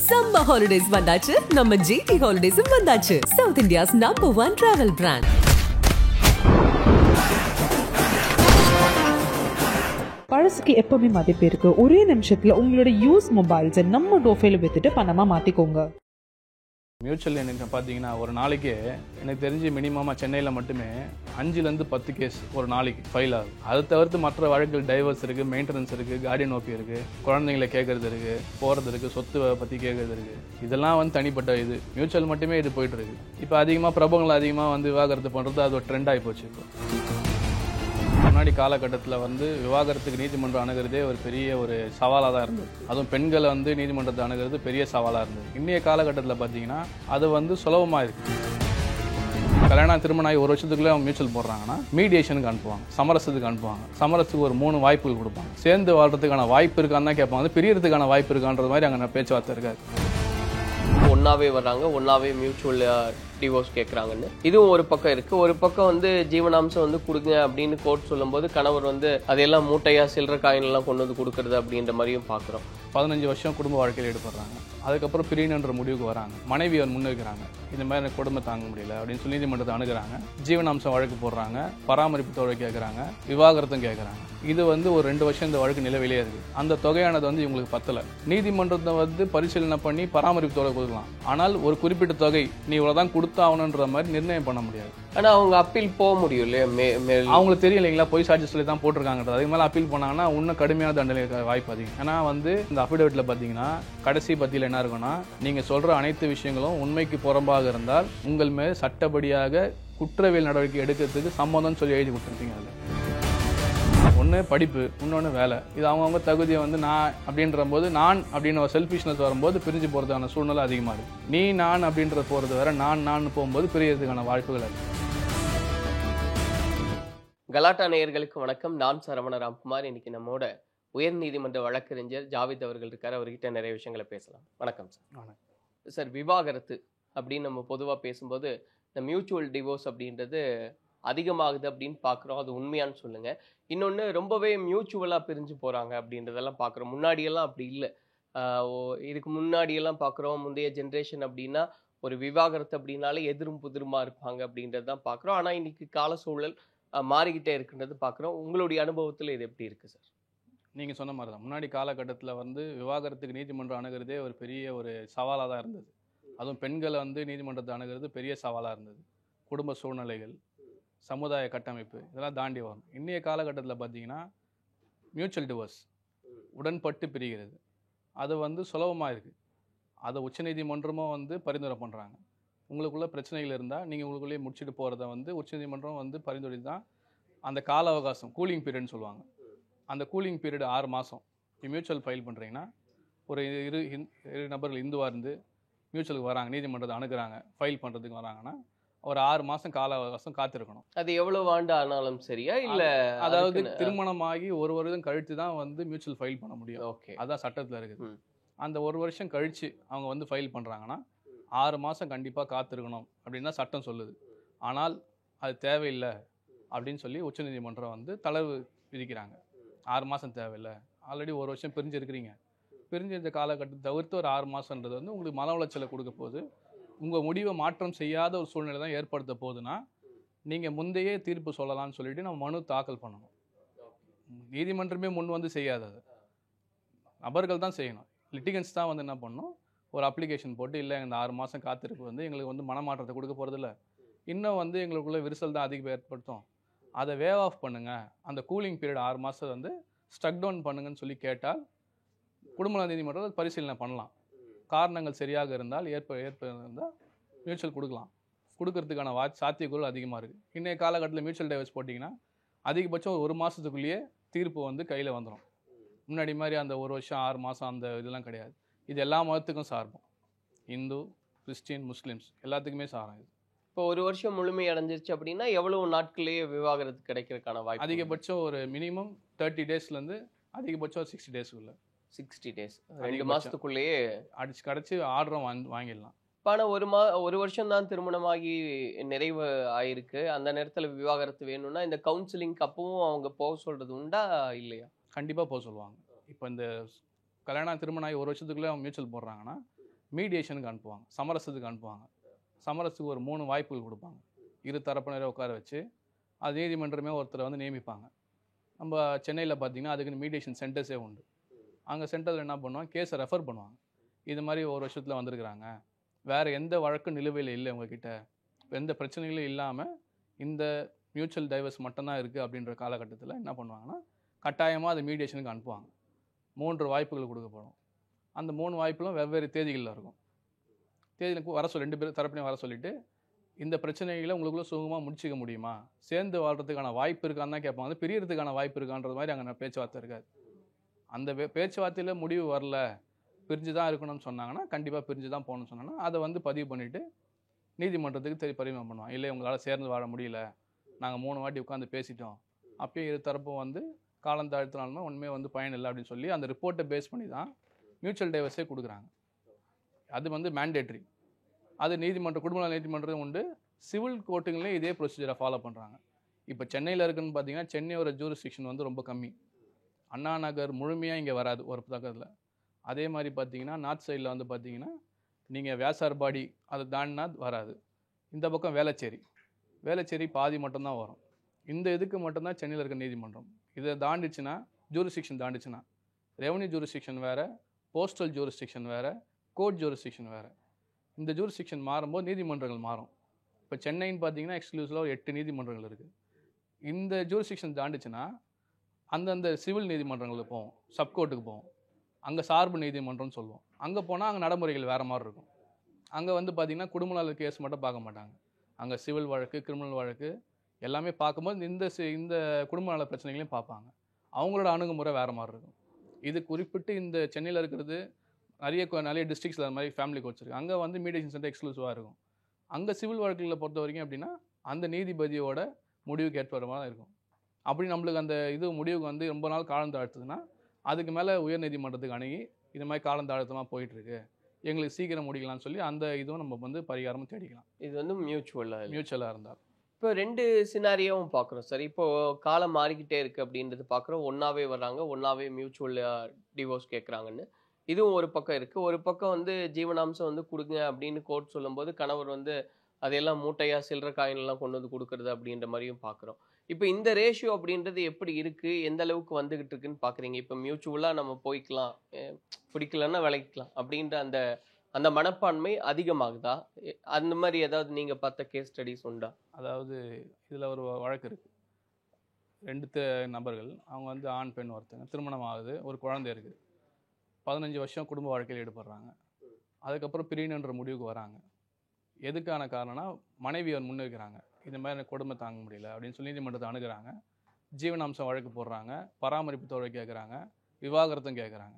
Summer holidays வந்தாச்சு, நம்ம GT Holidays வந்தாச்சு. South India's #1 travel brand. பழசுக்கு எப்பவுமே மதிப்பு இருக்கு. ஒரே நிமிஷத்துல உங்களோட யூஸ் மொபைல்ஸை நம்ம டோஃபைல வித்துட்டு பணமா மாத்திக்கோங்க. மியூச்சுவல் எனக்கு பார்த்தீங்கன்னா ஒரு நாளைக்கு எனக்கு தெரிஞ்சு மினிமமாக சென்னையில் மட்டுமே 5லேருந்து 10 கேஸ் ஒரு நாளைக்கு ஃபைல் ஆகுது. அதை தவிர்த்து மற்ற வழக்குகள் டைவர்ஸ் இருக்குது, மெயின்டெனன்ஸ் இருக்குது, கார்டியன் ஓபி இருக்குது, குழந்தைங்களை கேட்கறது இருக்குது, போகிறது இருக்குது, சொத்து பற்றி கேட்கறது இருக்குது. இதெல்லாம் வந்து தனிப்பட்ட இது மியூச்சுவல் மட்டுமே இது போயிட்டு இருக்கு. இப்போ அதிகமாக பிரபலங்கள் அதிகமாக வந்து விவாகரத்து பண்ணுறது அது ஒரு ட்ரெண்ட் ஆகி போச்சு. இப்போ முன்னாடி காலகட்டத்தில் வந்து விவாகரத்துக்கு நீதிமன்றம் அணுகிறதே ஒரு பெரிய ஒரு சவாலாக தான் இருந்தது. அதுவும் பெண்களை வந்து நீதிமன்றத்தை அணுகிறது பெரிய சவாலாக இருந்தது. இன்றைய காலகட்டத்தில் பார்த்தீங்கன்னா அது வந்து சுலபமாக இருக்குது. கல்யாணம் திருமணம் ஆகி ஒரு வருஷத்துக்குள்ளே அவங்க மியூச்சுவல் போடுறாங்கன்னா மீடியேஷனுக்கு அனுப்புவாங்க, சமரசத்துக்கு அனுப்புவாங்க. சமரசத்துக்கு ஒரு 3 வாய்ப்புகள் கொடுப்பாங்க. சேர்ந்து வாழ்றதுக்கான வாய்ப்பு இருக்கான்னு தான் கேட்பாங்க. பிரியறதுக்கான வாய்ப்பு இருக்கான்ற மாதிரி அங்கே பேச்சுவார்த்தை இருக்காது. ஒன்னாவே வர்றாங்க, ஒன்னாவே மியூச்சுவல் டிவோர்ஸ் கேட்குறாங்கன்னு இதுவும் ஒரு பக்கம் இருக்கு. ஒரு பக்கம் வந்து ஜீவனாம்சம் வந்து கொடுங்க அப்படின்னு கோர்ட் சொல்லும்போது கணவர் வந்து அதையெல்லாம் மூட்டையா சில்லற காயின்லாம் கொண்டு வந்து கொடுக்கறது அப்படின்ற மாதிரியும் பார்க்குறோம். 15 வருஷம் குடும்ப வாழ்க்கையில் ஈடுபடுறாங்க. அதுக்கப்புறம் பிரியணுன்ற முடிவுக்கு வராங்க. மனைவி முன் வைக்கிறாங்க, இந்த மாதிரி எனக்கு குடும்பம் தாங்க முடியல அப்படின்னு சொல்லி நீதிமன்றத்தை அணுகிறாங்க. ஜீவனாம்சம் வழக்கு போடுறாங்க, பராமரிப்பு தொகை கேட்குறாங்க, விவாகரத்தும் கேட்குறாங்க. இது வந்து ஒரு 2 வருஷம் இந்த வழக்கு நிலவிலே இருக்கு. அந்த தொகையானது வந்து இவங்களுக்கு பத்தலை. நீதிமன்றத்தை வந்து பரிசீலனை பண்ணி பராமரிப்பு தொகை கொடுக்கலாம். ஆனால் ஒரு குறிப்பிட்ட தொகை நீ இவ்வளவுதான் கொடுத்தாகணுன்ற மாதிரி நிர்ணயம் பண்ண முடியாது. ஆனா அவங்க அப்பீல் போக முடியும் இல்லையா? அவங்களுக்கு தெரியும் இல்லைங்களா, பொய் சாட்சி சொல்லி தான் போட்டிருக்காங்கன்றது. அதுக்கு மேலே அப்பீல் பண்ணாங்கன்னா இன்னும் கடுமையான தண்டனை வாய்ப்பு அதிகம். ஏன்னா வந்து இந்த அஃபிடேவிட்ல பார்த்தீங்கன்னா கடைசி பத்தியில் என்ன இருக்குன்னா, நீங்க சொல்ற அனைத்து விஷயங்களும் உண்மைக்கு புறம்பாக இருந்தால் உங்கள் மேல் சட்டப்படியாக குற்றவியல் நடவடிக்கை எடுக்கிறதுக்கு சம்மதம் சொல்லி எழுதி கொடுத்துருப்பீங்க. அதில் ஒன்று படிப்பு, இன்னொன்று வேலை. இது அவங்கவுங்க தகுதியை வந்து நான் அப்படின்ற போது, நான் அப்படின்னு ஒரு செல்ஃபிஷ்னஸ் வரும்போது பிரிஞ்சு போகிறதுக்கான சூழ்நிலை அதிகமாக இருக்குது. நீ நான் அப்படின்ற போகிறது வேற, நான் போகும்போது பிரியறதுக்கான வாய்ப்புகள் அதிகம். கலாட்டா நேயர்களுக்கு வணக்கம். நான் சரவண ராம்குமார். இன்னைக்கு நம்மோட உயர் நீதிமன்ற வழக்கறிஞர் ஜாவித் அவர்கள் இருக்கார். அவர்கிட்ட நிறைய விஷயங்களை பேசலாம். வணக்கம் சார். சார், விவாகரத்து அப்படின்னு நம்ம பொதுவாக பேசும்போது இந்த மியூச்சுவல் டிவோர்ஸ் அப்படின்றது அதிகமாகுது அப்படின்னு பார்க்குறோம். அது உண்மையான்னு சொல்லுங்க. இன்னொன்று, ரொம்பவே மியூச்சுவலாக பிரிஞ்சு போகிறாங்க அப்படின்றதெல்லாம் பார்க்குறோம். முன்னாடியெல்லாம் அப்படி இல்லை. இதுக்கு முன்னாடியெல்லாம் பார்க்குறோம், முந்தைய ஜென்ரேஷன் அப்படின்னா ஒரு விவாகரத்து அப்படின்னாலே எதிரும் புதிருமா இருப்பாங்க அப்படின்றது தான் பார்க்குறோம். ஆனால் இன்னைக்கு கால சூழல் மாறிக்கிட்டே இருக்குன்றது பார்க்குறோம். உங்களுடைய அனுபவத்தில் இது எப்படி இருக்குது சார்? நீங்கள் சொன்ன மாதிரி தான் முன்னாடி காலகட்டத்தில் வந்து விவாகரத்துக்கு நீதிமன்றம் அணுகிறதே ஒரு பெரிய ஒரு சவாலாக தான் இருந்தது. அதுவும் பெண்களை வந்து நீதிமன்றத்தை அணுகிறது பெரிய சவாலாக இருந்தது. குடும்ப சூழ்நிலைகள், சமுதாய கட்டமைப்பு இதெல்லாம் தாண்டி வரும். இன்றைய காலகட்டத்தில் பார்த்தீங்கன்னா மியூச்சுவல் டிவோர்ஸ், உடன்பட்டு பிரிகிறது, அது வந்து சுலபமாக இருக்குது. அதை உச்சநீதிமன்றமும் வந்து பரிந்துரை பண்ணுறாங்க. உங்களுக்குள்ள பிரச்சனைகள் இருந்தால் நீங்கள் உங்களுக்குள்ளேயே முடிச்சுட்டு போகிறத வந்து உச்சநீதிமன்றம் வந்து பரிந்துரை தான். அந்த கால அவகாசம் கூலிங் பீரியட்னு சொல்லுவாங்க. அந்த கூலிங் பீரியட் 6 மாதம். மியூச்சுவல் ஃபைல் பண்ணுறீங்கன்னா ஒரு இரு நபர்கள் இந்துவாக இருந்து மியூச்சுவலுக்கு வராங்க, நீதிமன்றத்தை அணுகிறாங்க, ஃபைல் பண்ணுறதுக்கு வராங்கன்னா ஒரு 6 மாதம் கால அவகாசம் காத்திருக்கணும். அது எவ்வளவு ஆண்டு ஆனாலும் சரியா இல்லை? அதாவது திருமணமாகி 1 வருடம் கழித்து தான் வந்து மியூச்சுவல் ஃபைல் பண்ண முடியும். ஓகே, அதான் சட்டத்தில் இருக்குது. அந்த 1 வருஷம் கழித்து அவங்க வந்து ஃபைல் பண்ணுறாங்கன்னா 6 மாதம் கண்டிப்பாக காத்திருக்கணும் அப்படின்னு தான் சட்டம் சொல்லுது. ஆனால் அது தேவையில்லை அப்படின்னு சொல்லி உச்சநீதிமன்றம் வந்து தளர்வு விதிக்கிறாங்க. 6 மாதம் தேவையில்லை, ஆல்ரெடி 1 வருஷம் பிரிஞ்சிருக்கிறீங்க, பிரிஞ்சிருந்த காலகட்டத்தை தவிர்த்து ஒரு 6 மாதன்றது வந்து உங்களுக்கு மன உளைச்சலை கொடுக்க போது, உங்கள் முடிவை மாற்றம் செய்யாத ஒரு சூழ்நிலை தான் ஏற்படுத்த போகுதுன்னா நீங்கள் முந்தையே தீர்ப்பு சொல்லலாம்னு சொல்லிட்டு நம்ம மனு தாக்கல் பண்ணணும். நீதிமன்றமே முன் வந்து செய்யாதது, நபர்கள் தான் செய்யணும். லிட்டிகன்ஸ் தான் வந்து என்ன பண்ணணும், ஒரு அப்ளிகேஷன் போட்டு இல்லை இந்த 6 மாதம் காத்திருப்பு வந்து எங்களுக்கு வந்து மனமாற்றத்தை கொடுக்க போகிறதில்ல, இன்னும் வந்து எங்களுக்குள்ள விரிசல் தான் அதிகம் ஏற்படுத்தும், அதை வேவ் ஆஃப் பண்ணுங்கள், அந்த கூலிங் பீரியட் 6 மாதம் வந்து ஸ்டக் டவுன் பண்ணுங்கன்னு சொல்லி கேட்டால் குடும்ப நீதிமன்றம் பரிசீலனை பண்ணலாம். காரணங்கள் சரியாக இருந்தால் இருந்தால் மியூச்சுவல் கொடுக்கலாம். கொடுக்கறதுக்கான சாத்தியக்கூறு அதிகமாக இருக்குது. இன்றைய காலகட்டத்தில் மியூச்சுவல் டைவர்ஸ் போட்டிங்கன்னா அதிகபட்சம் 1 மாதத்துக்குள்ளேயே தீர்ப்பு வந்து கையில் வந்துடும். முன்னாடி மாதிரி அந்த 1 வருஷம் 6 மாதம் அந்த இதெல்லாம் கிடையாது. இது எல்லா மதத்துக்கும் சார்பும், இந்து, கிறிஸ்டின், முஸ்லீம்ஸ் எல்லாத்துக்குமே சாரம். இது இப்போ 1 வருஷம் முழுமை அடைஞ்சிருச்சு அப்படின்னா எவ்வளவு நாட்கள்லேயே விவாகரத்து கிடைக்கிறதுக்கான வாய்ப்பு? அதிகபட்சம் ஒரு மினிமம் 30 டேஸ்லேருந்து அதிகபட்சம் 60 டேஸ்க்குள்ள, 60 டேஸ் 2 மாதத்துக்குள்ளேயே அடிச்சு கடைச்சி ஆர்டரும் வாங்கிடலாம். ஆனால் 1 வருஷம் தான் திருமணமாகி நிறைவு ஆயிருக்கு. அந்த நேரத்தில் விவாகரத்து வேணும்னா இந்த கவுன்சிலிங் அப்பவும் அவங்க போக சொல்கிறது உண்டா இல்லையா? கண்டிப்பாக போக சொல்லுவாங்க. இப்போ இந்த கல்யாணம் திருமணம் ஆகி 1 வருஷத்துக்குள்ளே அவங்க மியூச்சுவல் போடுறாங்கன்னா மீடியேஷனுக்கு அனுப்புவாங்க, சமரசத்துக்கு அனுப்புவாங்க. சமரசத்துக்கு ஒரு 3 வாய்ப்புகள் கொடுப்பாங்க. இரு தரப்பினரை உட்கார வச்சு அது நீதிமன்றமே ஒருத்தரை வந்து நியமிப்பாங்க. நம்ம சென்னையில் பார்த்தீங்கன்னா அதுக்குன்னு மீடியேஷன் சென்டர்ஸே உண்டு. அங்கே சென்டரில் என்ன பண்ணுவாங்க, கேஸை ரெஃபர் பண்ணுவாங்க. இது மாதிரி ஒரு வருஷத்தில் வந்திருக்கிறாங்க, வேறு எந்த வழக்கும் நிலுவையில் இல்லை, உங்ககிட்ட எந்த பிரச்சனைகளும் இல்லாமல் இந்த மியூச்சுவல் டைவர்ஸ் மட்டும்தான் இருக்குது அப்படின்ற காலகட்டத்தில் என்ன பண்ணுவாங்கன்னா கட்டாயமாக அது மீடியேஷனுக்கு அனுப்புவாங்க. 3 வாய்ப்புகள் கொடுக்கப்படும். அந்த 3 வாய்ப்புகளும் வெவ்வேறு தேதிகளில் இருக்கும். தேதிகளுக்கு வர சொல்லி 2 பேர் தரப்பினையும் வர சொல்லிவிட்டு இந்த பிரச்சனைகளை உங்களுக்குள்ள சுகமாக முடிச்சிக்க முடியுமா, சேர்ந்து வாழ்கிறதுக்கான வாய்ப்பு இருக்கான்னு தான் கேட்பாங்க. அது பிரியறதுக்கான வாய்ப்பு இருக்கான்றது மாதிரி அங்கே பேச்சுவார்த்தை இருக்காது. அந்த பேச்சுவார்த்தையில் முடிவு வரல, பிரிஞ்சு தான் இருக்கணும்னு சொன்னாங்கன்னா கண்டிப்பாக பிரிஞ்சு தான் போகணும்னு சொன்னாங்கன்னா அதை வந்து பதிவு பண்ணிவிட்டு நீதிமன்றத்துக்கு பரிமாற்றம் பண்ணுவாங்க. இல்லை உங்களால் சேர்ந்து வாழ முடியல, நாங்கள் 3 வாட்டி உட்காந்து பேசிட்டோம், அப்பயும் இரு தரப்பும் வந்து காலம் தாழ்த்தினாலுமே ஒன்றுமே வந்து பயன் இல்லை அப்படின்னு சொல்லி அந்த ரிப்போர்ட்டை பேஸ் பண்ணி தான் மியூச்சுவல் டைவர்ஸே கொடுக்குறாங்க. அது வந்து மேண்டேட்ரி. அது குடும்ப நல நீதிமன்றம் உண்டு. சிவில் கோர்ட்டுங்களையும் இதே ப்ரொசீஜரை ஃபாலோ பண்ணுறாங்க. இப்போ சென்னையில் இருக்குன்னு பார்த்தீங்கன்னா சென்னையோட ஜூரிஸ்டிக்ஷன் வந்து ரொம்ப கம்மி. அண்ணா நகர் முழுமையாக இங்கே வராது ஒரு பக்கத்தில். அதே மாதிரி பார்த்தீங்கன்னா நார்த் சைடில் வந்து பார்த்தீங்கன்னா நீங்கள் வியாசார்பாடி அதை தாண்டினா வராது. இந்த பக்கம் வேளச்சேரி பாதி மட்டும்தான் வரும். இந்த இதுக்கு மட்டும்தான் சென்னையில் இருக்க நீதிமன்றம். இதை தாண்டிச்சுன்னா ஜூரிஸ்டிக்ஷன் தாண்டிச்சுன்னா ரெவன்யூ ஜூரிஸ்டிக்ஷன் வேறு, போஸ்டல் ஜூரிஸ்டிக்ஷன் வேறு, கோர்ட் ஜூரிஸ்டிக்ஷன் வேறு. இந்த ஜூரிஸ்டிக்ஷன் மாறும்போது நீதிமன்றங்கள் மாறும். இப்போ சென்னைன்னு பார்த்தீங்கன்னா எக்ஸ்க்ளூசிவாக ஒரு 8 நீதிமன்றங்கள் இருக்குது. இந்த ஜூரிஸ்டிக்ஷன் தாண்டிச்சுன்னா அந்தந்த சிவில் நீதிமன்றங்களுக்கு போவோம், சப்கோர்ட்டுக்கு போவோம், அங்கே சார்பு நீதிமன்றம்னு சொல்லுவோம். அங்கே போனால் அங்கே நடைமுறைகள் வேறு மாதிரி இருக்கும். அங்கே வந்து பார்த்திங்கன்னா குடும்ப நல கேஸ் மட்டும் பார்க்க மாட்டாங்க. அங்கே சிவில் வழக்கு, கிரிமினல் வழக்கு எல்லாமே பார்க்கும்போது இந்த குடும்ப நல பிரச்சனைகளையும் பார்ப்பாங்க. அவங்களோட அணுகுமுறை வேறு மாதிரி இருக்கும். இது குறிப்பிட்டு இந்த சென்னையில் இருக்கிறது நிறைய டிஸ்ட்ரிக்ஸில் அது மாதிரி ஃபேமிலி கோர்ட்ஸ் இருக்குது. அங்கே வந்து மீடியேஷன் சென்டர் எக்ஸ்க்ளூசிவாக இருக்கும். அங்கே சிவில் வழக்குகளை பொறுத்த வரைக்கும் எப்படின்னா அந்த நீதிபதியோட முடிவுக்கு ஏற்படுற மாதிரி தான் இருக்கும். அப்படி நம்மளுக்கு அந்த முடிவுக்கு வந்து ரொம்ப நாள் காலம் தாழ்த்துதுன்னா அதுக்கு மேலே உயர் நீதிமன்றத்துக்கு அணுகி இது மாதிரி காலம் தாழ்த்தமாக போயிட்டுருக்கு, எங்களுக்கு சீக்கிரம் முடிக்கலாம்னு சொல்லி அந்த இதுவும் நம்ம வந்து பரிகாரமும் தேடிக்கலாம். இது வந்து மியூச்சுவலாக இருந்தால். இப்போ 2 சினாரியாவும் பார்க்குறோம் சார். இப்போது காலம் மாறிக்கிட்டே இருக்குது அப்படின்றது பார்க்குறோம். ஒன்றாவே வர்றாங்க, ஒன்றாவே மியூச்சுவல் டிவோர்ஸ் கேட்குறாங்கன்னு. இதுவும் ஒரு பக்கம் இருக்குது. ஒரு பக்கம் வந்து ஜீவனாம்சம் வந்து கொடுங்க அப்படின்னு கோர்ட் சொல்லும்போது கணவர் வந்து அதையெல்லாம் மூட்டையாக சில்லற காயின்லாம் கொண்டு வந்து கொடுக்குறது அப்படின்ற மாதிரியும் பார்க்குறோம். இப்போ இந்த ரேஷியோ அப்படின்றது எப்படி இருக்குது, எந்த அளவுக்கு வந்துக்கிட்டு இருக்குன்னு பார்க்குறீங்க? இப்போ மியூச்சுவலாக நம்ம போய்க்கலாம், பிடிக்கலன்னா விளைக்கலாம் அப்படின்ற அந்த மனப்பான்மை அதிகமாகுதா? அந்த மாதிரி ஏதாவது நீங்கள் பார்த்த கேஸ் ஸ்டடிஸ் உண்டா? அதாவது இதில் ஒரு வழக்கு இருக்குது. 2 நபர்கள், அவங்க வந்து ஆண் பெண் ஒருத்தங்க, திருமணம் ஆகுது, ஒரு குழந்தை இருக்குது. 15 வருஷம் குடும்ப வாழ்க்கையில் ஈடுபடுறாங்க. அதுக்கப்புறம் பிரியணுன்ற முடிவுக்கு வராங்க. எதுக்கான காரணம்னா மனைவியர் முன்வைக்கிறாங்க, இந்த மாதிரி எனக்கு கொடுமை தாங்க முடியல அப்படின்னு சொல்லி நீதிமன்றத்தை அணுகிறாங்க. ஜீவனாம்சம் வழக்கு போடுறாங்க, பராமரிப்பு தொகை கேட்குறாங்க, விவாகரத்தும் கேட்குறாங்க.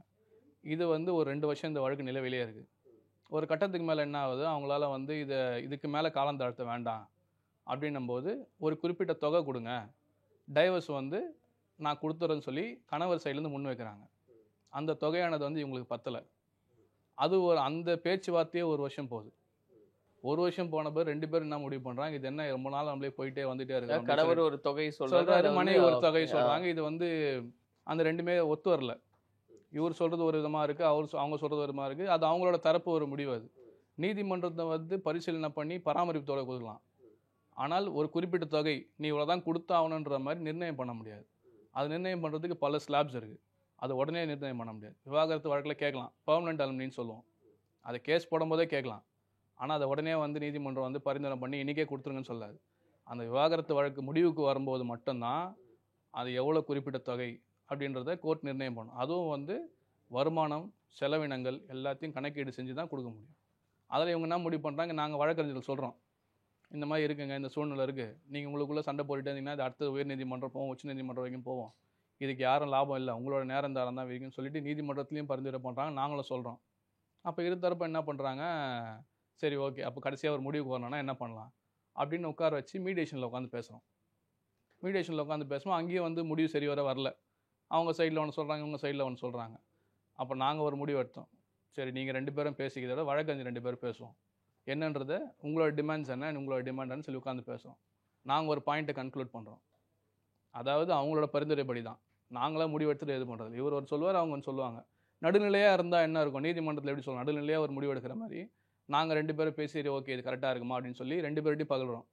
இது வந்து ஒரு 2 வருஷம் இந்த வழக்கு நிலவிலே இருக்குது. ஒரு கட்டத்துக்கு மேலே என்ன ஆகுது, அவங்களால வந்து இதுக்கு மேலே காலம் தாழ்த்த வேண்டாம் அப்படின்னும்போது ஒரு குறிப்பிட்ட தொகை கொடுங்க, டைவர்ஸ் வந்து நான் கொடுத்துறேன்னு சொல்லி கணவர் சைட்லேருந்து முன் வைக்கிறாங்க. அந்த தொகையானது வந்து இவங்களுக்கு பத்தலை. அது அந்த பேச்சுவார்த்தையே 1 வருஷம் போகுது. 1 வருஷம் போன பிறகு 2 பேரும் என்ன முடிவு பண்ணுறாங்க, இது என்ன ரொம்ப நாள் நம்மளே போயிட்டே வந்துட்டே இருக்கு. கணவர் ஒரு தொகை சொல்றாரு, மனைவி ஒரு தொகை சொல்கிறாங்க. இது வந்து அந்த 2மே ஒத்து வரல. இவர் சொல்கிறது ஒரு விதமாக இருக்குது, அவங்க சொல்கிறது ஒரு விதமாக இருக்குது. அது அவங்களோட தரப்பு ஒரு முடிவு. அது நீதிமன்றத்தை வந்து பரிசீலனை பண்ணி பராமரிப்பு தொகை கொடுக்கலாம். ஆனால் ஒரு குறிப்பிட்ட தொகை நீ இவ்வளோதான் கொடுத்தாகணுன்ற மாதிரி நிர்ணயம் பண்ண முடியாது. அது நிர்ணயம் பண்ணுறதுக்கு பல ஸ்லாப்ஸ் இருக்குது. அது உடனே நிர்ணயம் பண்ண முடியாது. விவாகரத்து வழக்கில் கேட்கலாம், பெர்மனன்ட் அலுமினின்னு சொல்லுவோம். அதை கேஸ் போடும்போதே கேட்கலாம். ஆனால் அதை உடனே வந்து நீதிமன்றம் வந்து பரிந்துரை பண்ணி இன்றைக்கே கொடுத்துருங்கன்னு சொல்லாது. அந்த விவாகரத்து வழக்கு முடிவுக்கு வரும்போது மட்டும்தான் அது எவ்வளோ குறிப்பிட்ட தொகை அப்படின்றத கோர்ட் நிர்ணயம் பண்ணும். அதுவும் வந்து வருமானம், செலவினங்கள் எல்லாத்தையும் கணக்கீடு செஞ்சு தான் கொடுக்க முடியும். அதில் இவங்க என்ன முடிவு பண்ணுறாங்க, நாங்கள் வழக்கறிஞர்கள் சொல்கிறோம், இந்த மாதிரி இருக்குங்க, இந்த சூழ்நிலை இருக்குது, நீங்கள் உங்களுக்குள்ளே சண்டை போட்டுட்டே இருந்தீங்கன்னா அது அடுத்தது உயர் நீதிமன்றம் போவோம், உச்ச நீதிமன்றம் வரைக்கும் போவோம், இதுக்கு யாரும் லாபம் இல்லை, உங்களோட நேரம் தாரம் தான் இருக்குன்னு சொல்லிட்டு நீதிமன்றத்துலேயும் பரிந்துரை பண்ணுறாங்க, நாங்களும் சொல்கிறோம். அப்போ இருதரப்பு என்ன பண்ணுறாங்க, சரி ஓகே, அப்போ கடைசியாக ஒரு முடிவுக்கு வரணும்னா என்ன பண்ணலாம் அப்படின்னு உட்கார வச்சு மீடியேஷனில் உட்காந்து பேசுகிறோம். மீடியேஷனில் உட்காந்து பேசுவோம். அங்கேயும் வந்து முடிவு சரி வர வரல. அவங்க சைடில் ஒன்று சொல்கிறாங்க, இவங்க சைடில் ஒன்று சொல்கிறாங்க. அப்போ நாங்கள் ஒரு முடிவு எடுத்தோம், சரி நீங்கள் 2 பேரும் பேசிக்கிறத வழக்கறிஞர் 2 பேரும் பேசுவோம், என்னன்றதை உங்களோட டிமாண்ட்ஸ் என்ன, உங்களோட டிமாண்ட்னு சொல்லி உட்காந்து பேசுவோம். நாங்கள் ஒரு பாயிண்ட்டை கன்க்ளூட் பண்ணுறோம். அதாவது அவங்களோட பரிந்துரைப்படி தான், நாங்களாம் முடிவு எடுத்துகிட்டு இது பண்ணுறது. இவர் ஒரு சொல்லுவார், அவங்க ஒன்று சொல்லுவாங்க. நடுநிலையாக இருந்தால் என்ன இருக்கும், நீதிமன்றத்தில் எப்படி சொல்லணும், நடுநிலையாக ஒரு முடிவு எடுக்கிற மாதிரி நாங்கள் 2 பேரும் பேசி ஓகே இது கரெக்டாக இருக்குமா அப்படின்னு சொல்லி 2 பேர்கிட்டையும் பகிர்றோம்.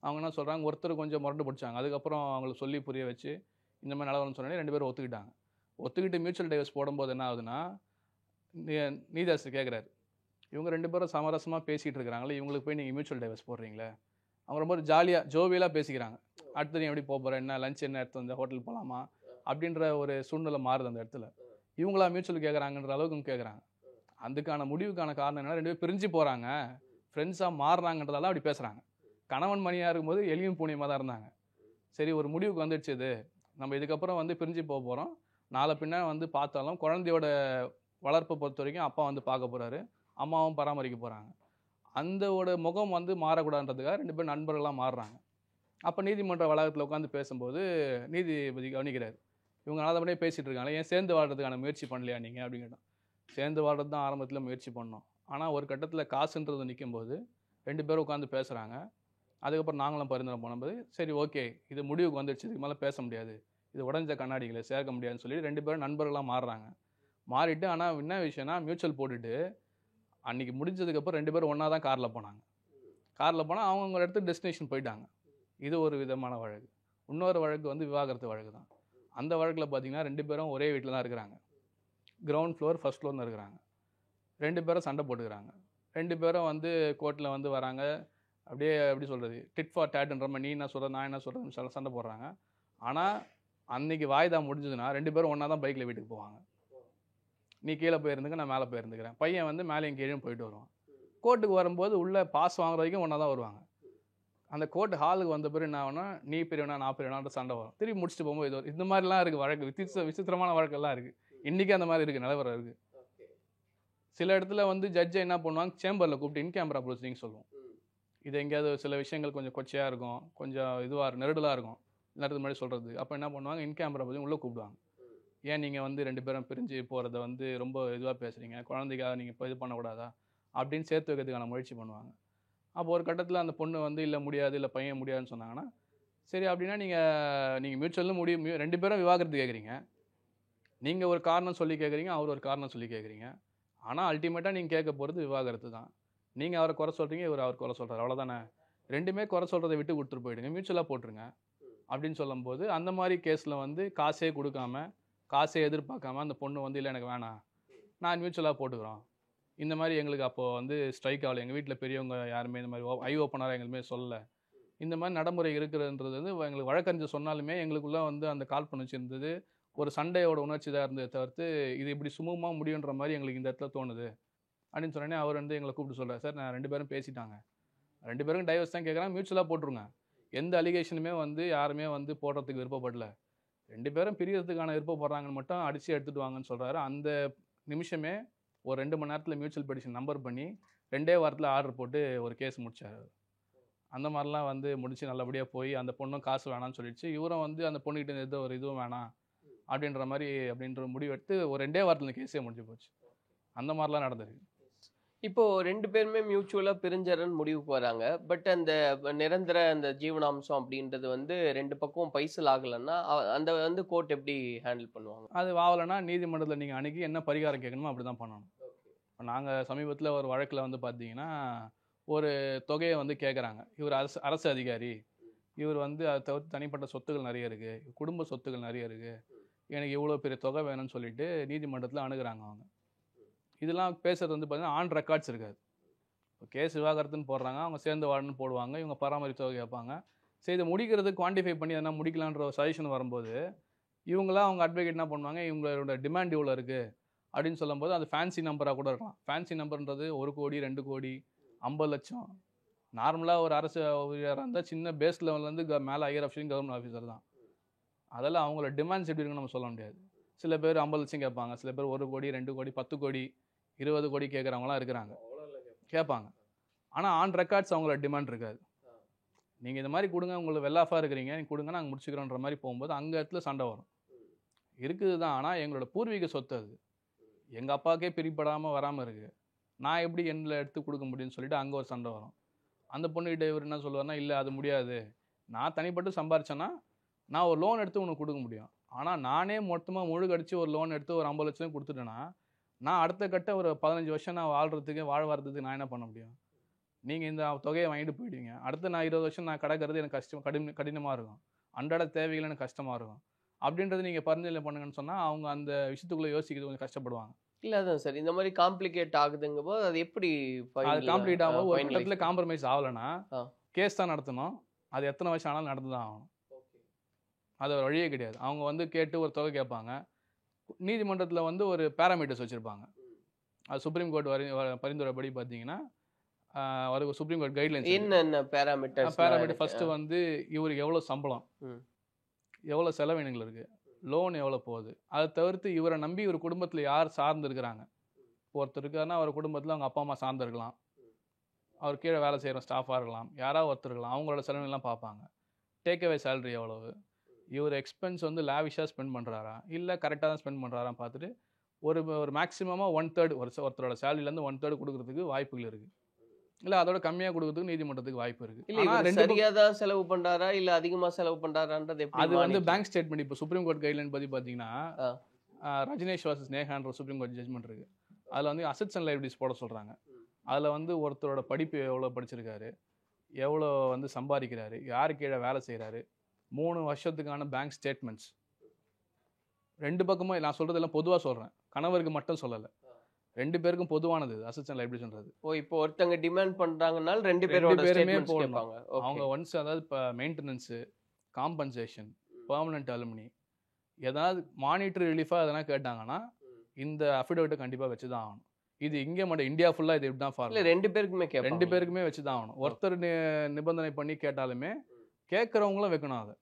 அவங்க என்ன சொல்கிறாங்க, ஒருத்தர் கொஞ்சம் முரண்டு பிடிச்சாங்க. அதுக்கப்புறம் அவங்களுக்கு சொல்லி புரிய வச்சு இந்த மாதிரி நிலவரம்னு சொன்னோடனே 2 பேரும் ஒத்துக்கிட்டாங்க. ஒத்துக்கிட்டு மியூச்சுவல் டைவர்ஸ் போடும்போது என்ன ஆகுதுன்னா, நீதியாசர் கேட்குறாரு, இவங்க 2 பேரும் சமரசமாக பேசிகிட்டு இருக்கிறாங்களே, இவங்களுக்கு போய் நீங்கள் மியூச்சுவல் டைவர்ஸ் போடுறீங்களே. அவங்க ரொம்ப ஜாலியாக ஜோவியலாக பேசிக்கிறாங்க. அடுத்து நீ எப்படி போகிற, என்ன லஞ்ச் என்ன எடுத்து வந்த, ஹோட்டல் போகலாமா அப்படின்ற ஒரு சூழ்நிலை மாறுது அந்த இடத்துல. இவங்களா மியூச்சுவல் கேட்குறாங்கன்ற அளவுக்கு கேட்குறாங்க. அதுக்கான முடிவுக்கான காரணம் என்னன்னா, 2 பேரும் பிரிஞ்சு போகிறாங்க, ஃப்ரெண்ட்ஸாக மாறுறாங்கன்றதால அப்படி பேசுகிறாங்க. கணவன் மணியாக இருக்கும்போது எளியும் பூனியமாக தான் இருந்தாங்க. சரி ஒரு முடிவுக்கு வந்துடுச்சு, இது நம்ம இதுக்கப்புறம் வந்து பிரிஞ்சு போக போகிறோம், நாளை பின்ன வந்து பார்த்தாலும் குழந்தையோட வளர்ப்பை பொறுத்த வரைக்கும் அப்பா வந்து பார்க்க போகிறாரு, அம்மாவும் பராமரிக்க போகிறாங்க. அந்தோட முகம் வந்து மாறக்கூடாதுன்றதுக்காக 2 பேரும் நண்பர்களாக மாறுறாங்க. அப்போ நீதிமன்ற வளாகத்தில் உட்காந்து பேசும்போது நீதிபதி கவனிக்கிறார், இவங்க நல்லபடியே பேசிகிட்டு இருக்காங்க, ஏன் சேர்ந்து வாழ்றதுக்கான முயற்சி பண்ணலையா நீங்கள் அப்படின்னு கேட்டோம். சேர்ந்து வாழ்றது தான் ஆரம்பத்தில் முயற்சி பண்ணோம், ஆனால் ஒரு கட்டத்தில் காசுன்றது நிற்கும்போது 2 பேரும் உட்காந்து பேசுகிறாங்க. அதுக்கப்புறம் நாங்களும் பரிந்துரை பண்ணும்போது சரி ஓகே இது முடிவுக்கு வந்துடுச்சு, இதுக்கு மேலே பேச முடியாது, இது உடஞ்ச கண்ணாடிகளை சேர்க்க முடியாதுன்னு சொல்லி 2 பேரும் நண்பர்களாக மாறுறாங்க. மாறிட்டு ஆனால் என்ன விஷயம்னா, மியூச்சுவல் போட்டுட்டு அன்றைக்கி முடிஞ்சதுக்கப்புறம் 2 பேரும் ஒன்றா தான் காரில் போனாங்க. காரில் போனால் அவங்கவுங்க இடத்துக்கு டெஸ்டினேஷன் போயிட்டாங்க. இது ஒரு விதமான வழக்கு. இன்னொரு வழக்கு வந்து விவாகரத்து வழக்கு தான். அந்த வழக்கில் பார்த்தீங்கன்னா 2 பேரும் ஒரே வீட்டில் தான் இருக்கிறாங்க. கிரவுண்ட் ஃப்ளோர் ஃபர்ஸ்ட் ஃப்ளோர்னு இருக்கிறாங்க. 2 பேரும் சண்டை போட்டுக்கிறாங்க. 2 பேரும் வந்து கோர்ட்டில் வந்து வராங்க. அப்படியே எப்படி சொல்கிறது, டிட் ஃபார் டேட்ன்ற மாதிரி நீ என்ன சொல்கிற நான் என்ன சொல்கிறேன்னு சண்டை போடுறாங்க. ஆனால் அன்றைக்கி வாய்தா முடிஞ்சதுன்னா 2 பேரும் ஒன்றா தான் பைக்கில் வீட்டுக்கு போவாங்க. நீ கீழே போயிருந்துக்க, நான் மேலே போயிருந்துக்கிறேன். பையன் வந்து மேலேயும் கீழேயும் போயிட்டு வருவான். கோர்ட்டுக்கு வரும்போது உள்ளே பாஸ் வாங்குற வரைக்கும் ஒன்றா தான் வருவாங்க. அந்த கோர்ட் ஹாலுக்கு வந்த பிறகு என்ன ஆகுனா, நீ பெரியவனா நான் பெரியவனான்ற சண்டை வரும். திருப்பி முடிச்சுட்டு போகும்போது இது இந்த மாதிரிலாம் இருக்குது வழக்கு, விசித்திரமான வழக்கெல்லாம் இருக்குது. இன்றைக்கி அந்த மாதிரி இருக்குது, நிலவரம் இருக்குது. சில இடத்துல வந்து ஜட்ஜை என்ன பண்ணுவாங்க, சேம்பரில் கூப்பிட்டு இன் கேமரா ப்ரொசீடிங் சொல்லுவோம். இது எங்கேயாவது சில விஷயங்கள் கொஞ்சம் கொச்சையாக இருக்கும், கொஞ்சம் இதுவாக நெருடலாக இருக்கும், நேரத்துக்கு முன்னாடி சொல்கிறது. அப்போ என்ன பண்ணுவாங்க, இன் கேமரா ப்ரொசீடிங் உள்ளே கூப்பிடுவாங்க. ஏன் நீங்கள் வந்து 2 பேரும் பிரிஞ்சு போகிறத வந்து ரொம்ப இதுவாக பேசுகிறீங்க, குழந்தைக்காக நீங்கள் இப்போ இது பண்ணக்கூடாதா அப்படின்னு சேர்த்து வைக்கிறதுக்கான முயற்சி பண்ணுவாங்க. அப்போ ஒரு கட்டத்தில் அந்த பொண்ணு வந்து இல்லை முடியாது, இல்லை பையன் முடியாதுன்னு சொன்னாங்கன்னா, சரி அப்படின்னா நீங்கள் மியூச்சுவலும் முடியும், 2 பேரும் விவாகரத்து கேட்குறீங்க, நீங்கள் ஒரு காரணம் சொல்லி கேட்குறீங்க, அவர் ஒரு காரணம் சொல்லி கேட்குறீங்க. ஆனால் அல்டிமேட்டாக நீங்கள் கேட்க போகிறது விவாகரத்து தான். நீங்கள் அவரை குறை சொல்கிறீங்க, இவர் அவர் குறை சொல்கிறார், அவ்வளோதானே. 2மே குறை சொல்கிறத விட்டு கொடுத்துட்டு போயிடுங்க, மியூச்சுவலாக போட்டுருங்க அப்படின்னு சொல்லும்போது, அந்த மாதிரி கேஸில் வந்து காசே கொடுக்காம, காசே எதிர்பார்க்காம அந்த பொண்ணு வந்து இல்லை எனக்கு வேணாம், நான் மியூச்சுவலாக போட்டுக்கிறோம், இந்த மாதிரி எங்களுக்கு அப்போது வந்து ஸ்ட்ரைக் ஆகலை, எங்கள் வீட்டில் பெரியவங்க யாருமே இந்த மாதிரி ஐ ஓப்பனராக எங்களுமே சொல்லலை, இந்த மாதிரி நடைமுறை இருக்கிறதுன்றது வந்து எங்களுக்கு வழக்கறிஞர் சொன்னாலுமே எங்களுக்குள்ளே வந்து அந்த காழ்ப்புணர்ச்சி இருந்தது, ஒரு சண்டையோட உணர்ச்சி தான் இருந்ததை தவிர்த்து இது இப்படி சுமூகமாக முடியுன்ற மாதிரி எங்களுக்கு இந்த இடத்துல தோணுது அப்படின்னு சொன்னோடனே அவர் வந்து எங்களை கூப்பிட்டு சொல்கிறார், சார் நான் 2 பேரும் பேசிட்டாங்க, 2 பேரும் டைவர்ஸ் தான் கேட்குறாங்க, மியூச்சுவலாக போட்டுருங்க, எந்த அலிகேஷனுமே வந்து யாருமே வந்து போடுறதுக்கு விருப்பப்படல, 2 பேரும் பிரியறதுக்கான விருப்பப்படுறாங்கன்னு மட்டும் அடித்து எடுத்துகிட்டு வாங்கன்னு சொல்கிறாரு. அந்த நிமிஷமே ஒரு 2 மணி நேரத்தில் மியூச்சுவல் பெட்டிஷன் நம்பர் பண்ணி 2 வாரத்தில் ஆர்டர் போட்டு ஒரு கேஸ் முடிச்சார். அந்த மாதிரிலாம் வந்து முடிச்சு நல்லபடியாக போய் அந்த பொண்ணும் காசு வேணாம்னு சொல்லிடுச்சு, இவரும் வந்து அந்த பொண்ணுக்கிட்ட எந்த ஒரு இதுவும் வேணாம் அப்படின்ற முடிவு எடுத்து ஒரு 2 வாரத்தில் இந்த கேஸே முடிஞ்சு போச்சு. அந்த மாதிரிலாம் நடந்திருக்கு. இப்போ 2 பேருமே மியூச்சுவலா பிரிஞ்சறன்னு முடிவுக்கு வராங்க. பட் அந்த நிரந்தர அந்த ஜீவனாம்சம் அப்படின்றது வந்து 2 பக்கம் பைசல் ஆகலைன்னா அந்த வந்து கோர்ட் எப்படி ஹேண்டில் பண்ணுவாங்க? அது ஆகலைன்னா நீதிமன்றத்தில் நீங்கள் அணுகி என்ன பரிகாரம் கேட்கணுமோ அப்படி தான் பண்ணணும். இப்போ நாங்கள் சமீபத்தில் ஒரு வழக்கில் வந்து பார்த்தீங்கன்னா ஒரு தொகையை வந்து கேட்குறாங்க. இவர் அரசு அதிகாரி, இவர் வந்து அதை தவிர்த்து தனிப்பட்ட சொத்துக்கள் நிறைய இருக்குது, குடும்ப சொத்துக்கள் நிறைய இருக்குது, எனக்கு இவ்வளோ பெரிய தொகை வேணும்னு சொல்லிட்டு நீதிமன்றத்தில் அணுகுறாங்க அவங்க. இதெல்லாம் பேசுகிறது வந்து பார்த்தீங்கன்னா ஆன் ரெக்கார்ட்ஸ் இருக்காது. இப்போ கேஸ் விவாகரத்துன்னு போடுறாங்க, அவங்க சேர்ந்து வாழணும்னு போடுவாங்க, இவங்க பராமரிப்பு தொகை கேட்பாங்க. சரி இதை முடிக்கிறது குவான்டிஃபை பண்ணி எதனா முடிக்கலான்ற ஒரு சஜஷன் வரும்போது இவங்களாம் அவங்க அட்வொகேட் என்ன பண்ணுவாங்க, இவங்களோட டிமாண்ட் இவ்வளோ இருக்குது அப்படின்னு சொல்லும்போது அது ஃபேன்சி நம்பராக கூட இருக்கலாம். ஃபேன்சி நம்பர்ன்றது 1 கோடி 2 கோடி 50 லட்சம். நார்மலாக ஒரு அரசு ஊழியராக இருந்தால் சின்ன பேஸ் லெவல்லேருந்து மேலே ஹையர் ஆஃபீஸர் கவர்மெண்ட் ஆஃபீஸர் தான். அதெல்லாம் அவங்களோட டிமாண்ட்ஸ் எப்படி இருக்குன்னு நம்ம சொல்ல முடியாது. சில பேர் 50 லட்சம் கேட்பாங்க, சில பேர் 1 கோடி 2 கோடி 10 கோடி 20 கோடி கேட்குறவங்களாம் இருக்கிறாங்க, கேட்பாங்க. ஆனால் ஆன் ரெக்கார்ட்ஸ் அவங்களோட டிமாண்ட் இருக்காது. நீங்கள் இந்த மாதிரி கொடுங்க, உங்களுக்கு வெல் ஆஃபாக இருக்கிறீங்க, நீங்கள் கொடுங்க நாங்கள் முடிச்சுக்கிறோன்ற மாதிரி போகும்போது அங்கே இடத்துல சண்டை வரும். இருக்குது தான், ஆனால் எங்களோட பூர்வீக சொத்து அது, எங்கள் அப்பாவுக்கே பிரிப்படாமல் வராமல் இருக்குது, நான் எப்படி எண்ணில் எடுத்து கொடுக்க முடியும்னு சொல்லிட்டு அங்கே ஒரு சண்டை வரும். அந்த பொண்ணுக்கிட்ட இவர் என்ன சொல்லுவார்னா, இல்லை அது முடியாது, நான் தனிப்பட்டு சம்பாரிச்சேன்னா நான் ஒரு லோன் எடுத்து உனக்கு கொடுக்க முடியும், ஆனால் நானே மொத்தமாக முழுகடிச்சு ஒரு லோன் எடுத்து ஒரு 50 லட்சம் கொடுத்துட்டேன்னா நான் அடுத்த கட்ட ஒரு 15 வருஷம் நான் வாழ்றதுக்கு நான் என்ன பண்ண முடியும்? நீங்கள் இந்த தொகையை வாங்கிட்டு போயிடுவீங்க. அடுத்து நான் 20 வருஷம் நான் கடக்கிறது எனக்கு கடினமாக இருக்கும். அன்றாட தேவைகள் எனக்கு கஷ்டமாக இருக்கும். அப்படின்றது நீங்கள் பரிந்துரை பண்ணுங்கன்னு சொன்னால் அவங்க அந்த விஷயத்துக்குள்ளே யோசிக்கிறது கொஞ்சம் கஷ்டப்படுவாங்க. இல்ல அதான் சார் இந்த மாதிரி காம்ப்ளிகேட் ஆகுதுங்க போது அது எப்படி அது காம்ப்ளீட் ஆகும். ஒரு கட்டத்தில் காம்ப்ரமைஸ் ஆகலைன்னா கேஸ் தான் நடத்தணும். அது எத்தனை வருஷம் ஆனாலும் நடந்து தான் ஆகணும். அது ஒரு வழியே கிடையாது. அவங்க வந்து கேட்டு ஒரு தொகை கேட்பாங்க. நீதிமன்றத்தில் வந்து ஒரு பேராமீட்டர்ஸ் வச்சுருப்பாங்க. அது சுப்ரீம் கோர்ட் பரிந்துரைப்படி பார்த்தீங்கன்னா ஒரு சுப்ரீம் கோர்ட் கைட்லைன்ஸ். என்னென்ன பேராமீட்டர்? ஃபர்ஸ்ட் வந்து இவருக்கு எவ்வளோ சம்பளம், எவ்வளோ செலவினங்கள் இருக்குது, லோன் எவ்வளோ போகுது, அதை தவிர்த்து இவரை நம்பி ஒரு குடும்பத்தில் யார் சார்ந்து இருக்கிறாங்க. ஒருத்தர் இருக்காருன்னா அவர் குடும்பத்தில் அவங்க அப்பா அம்மா சார்ந்து இருக்கலாம், அவர் கீழே வேலை செய்கிற ஸ்டாஃபாக இருக்கலாம், யாராவது ஒருத்தர் இருக்கலாம். அவங்களோட செலவுலாம் பார்ப்பாங்க. டேக் அவே சேலரி எவ்வளவு, இவர் எக்ஸ்பென்ஸ் வந்து லேவிஷாக ஸ்பெண்ட் பண்ணுறாரா இல்லை கரெக்டாக தான் ஸ்பெண்ட் பண்ணுறாரான்னு பார்த்துட்டு ஒரு மேக்ஸிமமாக 1/3 ஒருத்தரோட சேலரியிலேருந்து 1/3 கொடுக்கறதுக்கு வாய்ப்புகள் இருக்குது. இல்லை அதோட கம்மியாக கொடுக்கறதுக்கு நீதிமன்றத்துக்கு வாய்ப்பு இருக்குது. இல்லை சரியாக தான் செலவு பண்ணுறாரா இல்லை அதிகமாக செலவு பண்ணுறாரான்றது அது வந்து பேங்க் ஸ்டேட்மெண்ட். இப்போ சுப்ரீம் கோர்ட் கைட்லைன் பற்றி பார்த்தீங்கன்னா Rajnish versus நேஹான்ற supreme court judgement இருக்குது. அதில் வந்து அசெட்ஸ் அண்ட் லைபிலிட்டிஸ் போட சொல்கிறாங்க. அதில் வந்து ஒருத்தரோட படிப்பு எவ்வளோ படிச்சிருக்காரு, எவ்வளோ வந்து சம்பாதிக்கிறாரு, யார் கீழே வேலை செய்கிறாரு, 3 வருஷத்துக்கான பேங்க் ஸ்டேட்மெண்ட்ஸ். 2 பக்கமும் நான் சொல்கிறதெல்லாம் பொதுவாக சொல்கிறேன், கணவருக்கு மட்டும் சொல்லலை, 2 பேருக்கும் பொதுவானது அசெட்ஸ் அண்ட் லைபிலிட்டிஸ்ன்றது. இப்போ ஒருத்தங்க டிமாண்ட் பண்ணுறாங்கனால 2 பேருமே போடணும். அவங்க ஒன்ஸ் அதாவது இப்போ மெயின்டெனன்ஸு, காம்பன்சேஷன், பெர்மனன்ட் அலுமினி, ஏதாவது மானிட்டரி ரிலீஃபாக எதனா கேட்டாங்கன்னா இந்த அஃபிடவிட்டை கண்டிப்பாக வச்சு தான் ஆகணும். இது இங்கே மட்டும் இந்தியா ஃபுல்லாக இது இப்படி தான் ஃபார்ம். 2 பேருக்குமே 2 பேருக்குமே வச்சு தான் ஆகணும். ஒருத்தர் நிபந்தனை பண்ணி கேட்டாலுமே கேட்குறவங்களும் வைக்கணும் அதை.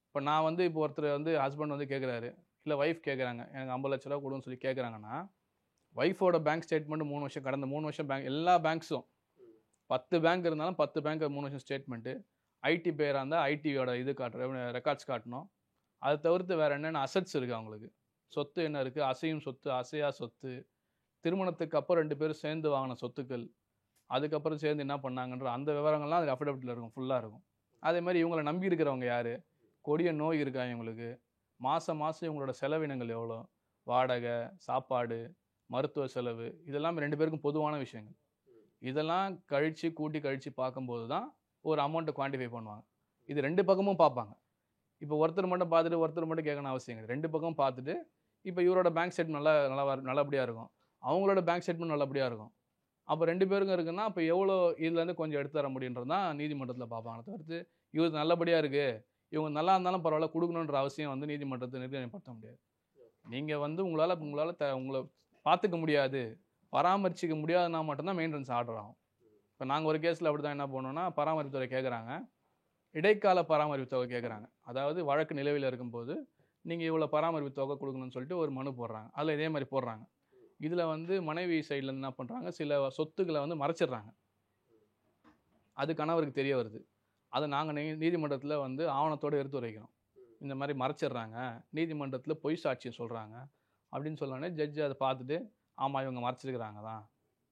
இப்போ நான் வந்து இப்போ ஒருத்தர் வந்து ஹஸ்பண்ட் வந்து கேட்குறாரு, இல்லை ஒய்ஃப் கேட்குறாங்க, எனக்கு 50 லட்ச ரூபா கொடுன்னு சொல்லி கேட்குறாங்கன்னா ஒய்ஃபோட பேங்க் ஸ்டேட்மெண்ட் 3 வருஷம் கடந்த 3 வருஷம் பேங்க் எல்லா பேங்க்ஸும் 10 பேங்க் இருந்தாலும் 10 பேங்க் 3 வருஷம் ஸ்டேட்மெண்ட்டு, ஐடி பேராக இருந்தால் ஐடியோட இது ரெக்கார்ட்ஸ் காட்டணும். அதை தவிர்த்து வேறு என்னென்ன அசட்ஸ் இருக்குது, அவங்களுக்கு சொத்து என்ன இருக்குது, அசையும் சொத்து, அசையா சொத்து, திருமணத்துக்கு அப்புறம் 2 பேரும் சேர்ந்து வாங்கின சொத்துக்கள், அதுக்கப்புறம் சேர்ந்து என்ன பண்ணாங்கன்ற அந்த விவரங்கள்லாம் அது அஃபிடவிட்டில் இருக்கும், ஃபுல்லாக இருக்கும். அதே மாதிரி இவங்களை நம்பி இருக்கிறவங்க யார், கொடிய நோய் இருக்கா இவங்களுக்கு, மாதம் இவங்களோட செலவினங்கள் எவ்வளோ, வாடகை, சாப்பாடு, மருத்துவ செலவு, இதெல்லாம் 2 பேருக்கும் பொதுவான விஷயங்கள். இதெல்லாம் கூட்டி கழித்து பார்க்கும்போது தான் ஒரு அமௌண்ட்டை குவான்டிஃபை பண்ணுவாங்க. இது 2 பக்கமும் பார்ப்பாங்க. இப்போ ஒருத்தர் மட்டும் பார்த்துட்டு ஒருத்தர் மட்டும் கேட்கணும் அவசியம் கிடையாது. 2 பக்கமும் பார்த்துட்டு இப்போ இவரோட பேங்க் ஸ்டேட்மெண்ட் நல்லபடியாக இருக்கும், அவங்களோட பேங்க் ஸ்டேட்மெண்ட் நல்லபடியாக இருக்கும். அப்போ 2 பேருக்கும் இருக்குன்னா அப்போ எவ்வளோ இதுலேருந்து கொஞ்சம் எடுத்து தர முடியுன்றது தான் நீதிமன்றத்தில் பார்ப்பாங்க. தவிர்த்து இவர் நல்லபடியாக இருக்குது, இவங்க நல்லா இருந்தாலும் பரவாயில்ல கொடுக்கணுன்ற அவசியம் வந்து நீதிமன்றத்தை நிர்ணயப்படுத்த முடியாது. நீங்கள் வந்து உங்களை பார்த்துக்க முடியாது, பராமரிச்சிக்க முடியாதுன்னா மட்டும்தான் மெயின்டெனன்ஸ் ஆர்டர் ஆகும். இப்போ நாங்கள் ஒரு கேஸில் அப்படி தான் என்ன பண்ணோன்னா, பராமரிப்பு தொகை கேட்குறாங்க, இடைக்கால பராமரிப்பு தொகை கேட்குறாங்க. அதாவது வழக்கு நிலுவையில் இருக்கும்போது நீங்கள் இவ்வளோ பராமரிப்பு தொகை கொடுக்கணும்னு சொல்லிட்டு ஒரு மனு போடுறாங்க. அதில் இதே மாதிரி போடுறாங்க. இதில் வந்து மனைவி சைட்லேருந்து என்ன பண்ணுறாங்க, சில சொத்துக்களை வந்து மறைச்சிடுறாங்க. அது கணவருக்கு தெரிய வருது. அதை நாங்கள் நீதிமன்றத்தில் வந்து ஆவணத்தோடு எடுத்து வைக்கிறோம். இந்த மாதிரி மறைச்சிடுறாங்க, நீதிமன்றத்தில் பொய் சாட்சியம் சொல்கிறாங்க அப்படின்னு சொன்னோடனே ஜட்ஜு அதை பார்த்துட்டு ஆமாம் இவங்க மறைச்சிருக்கிறாங்க தான்,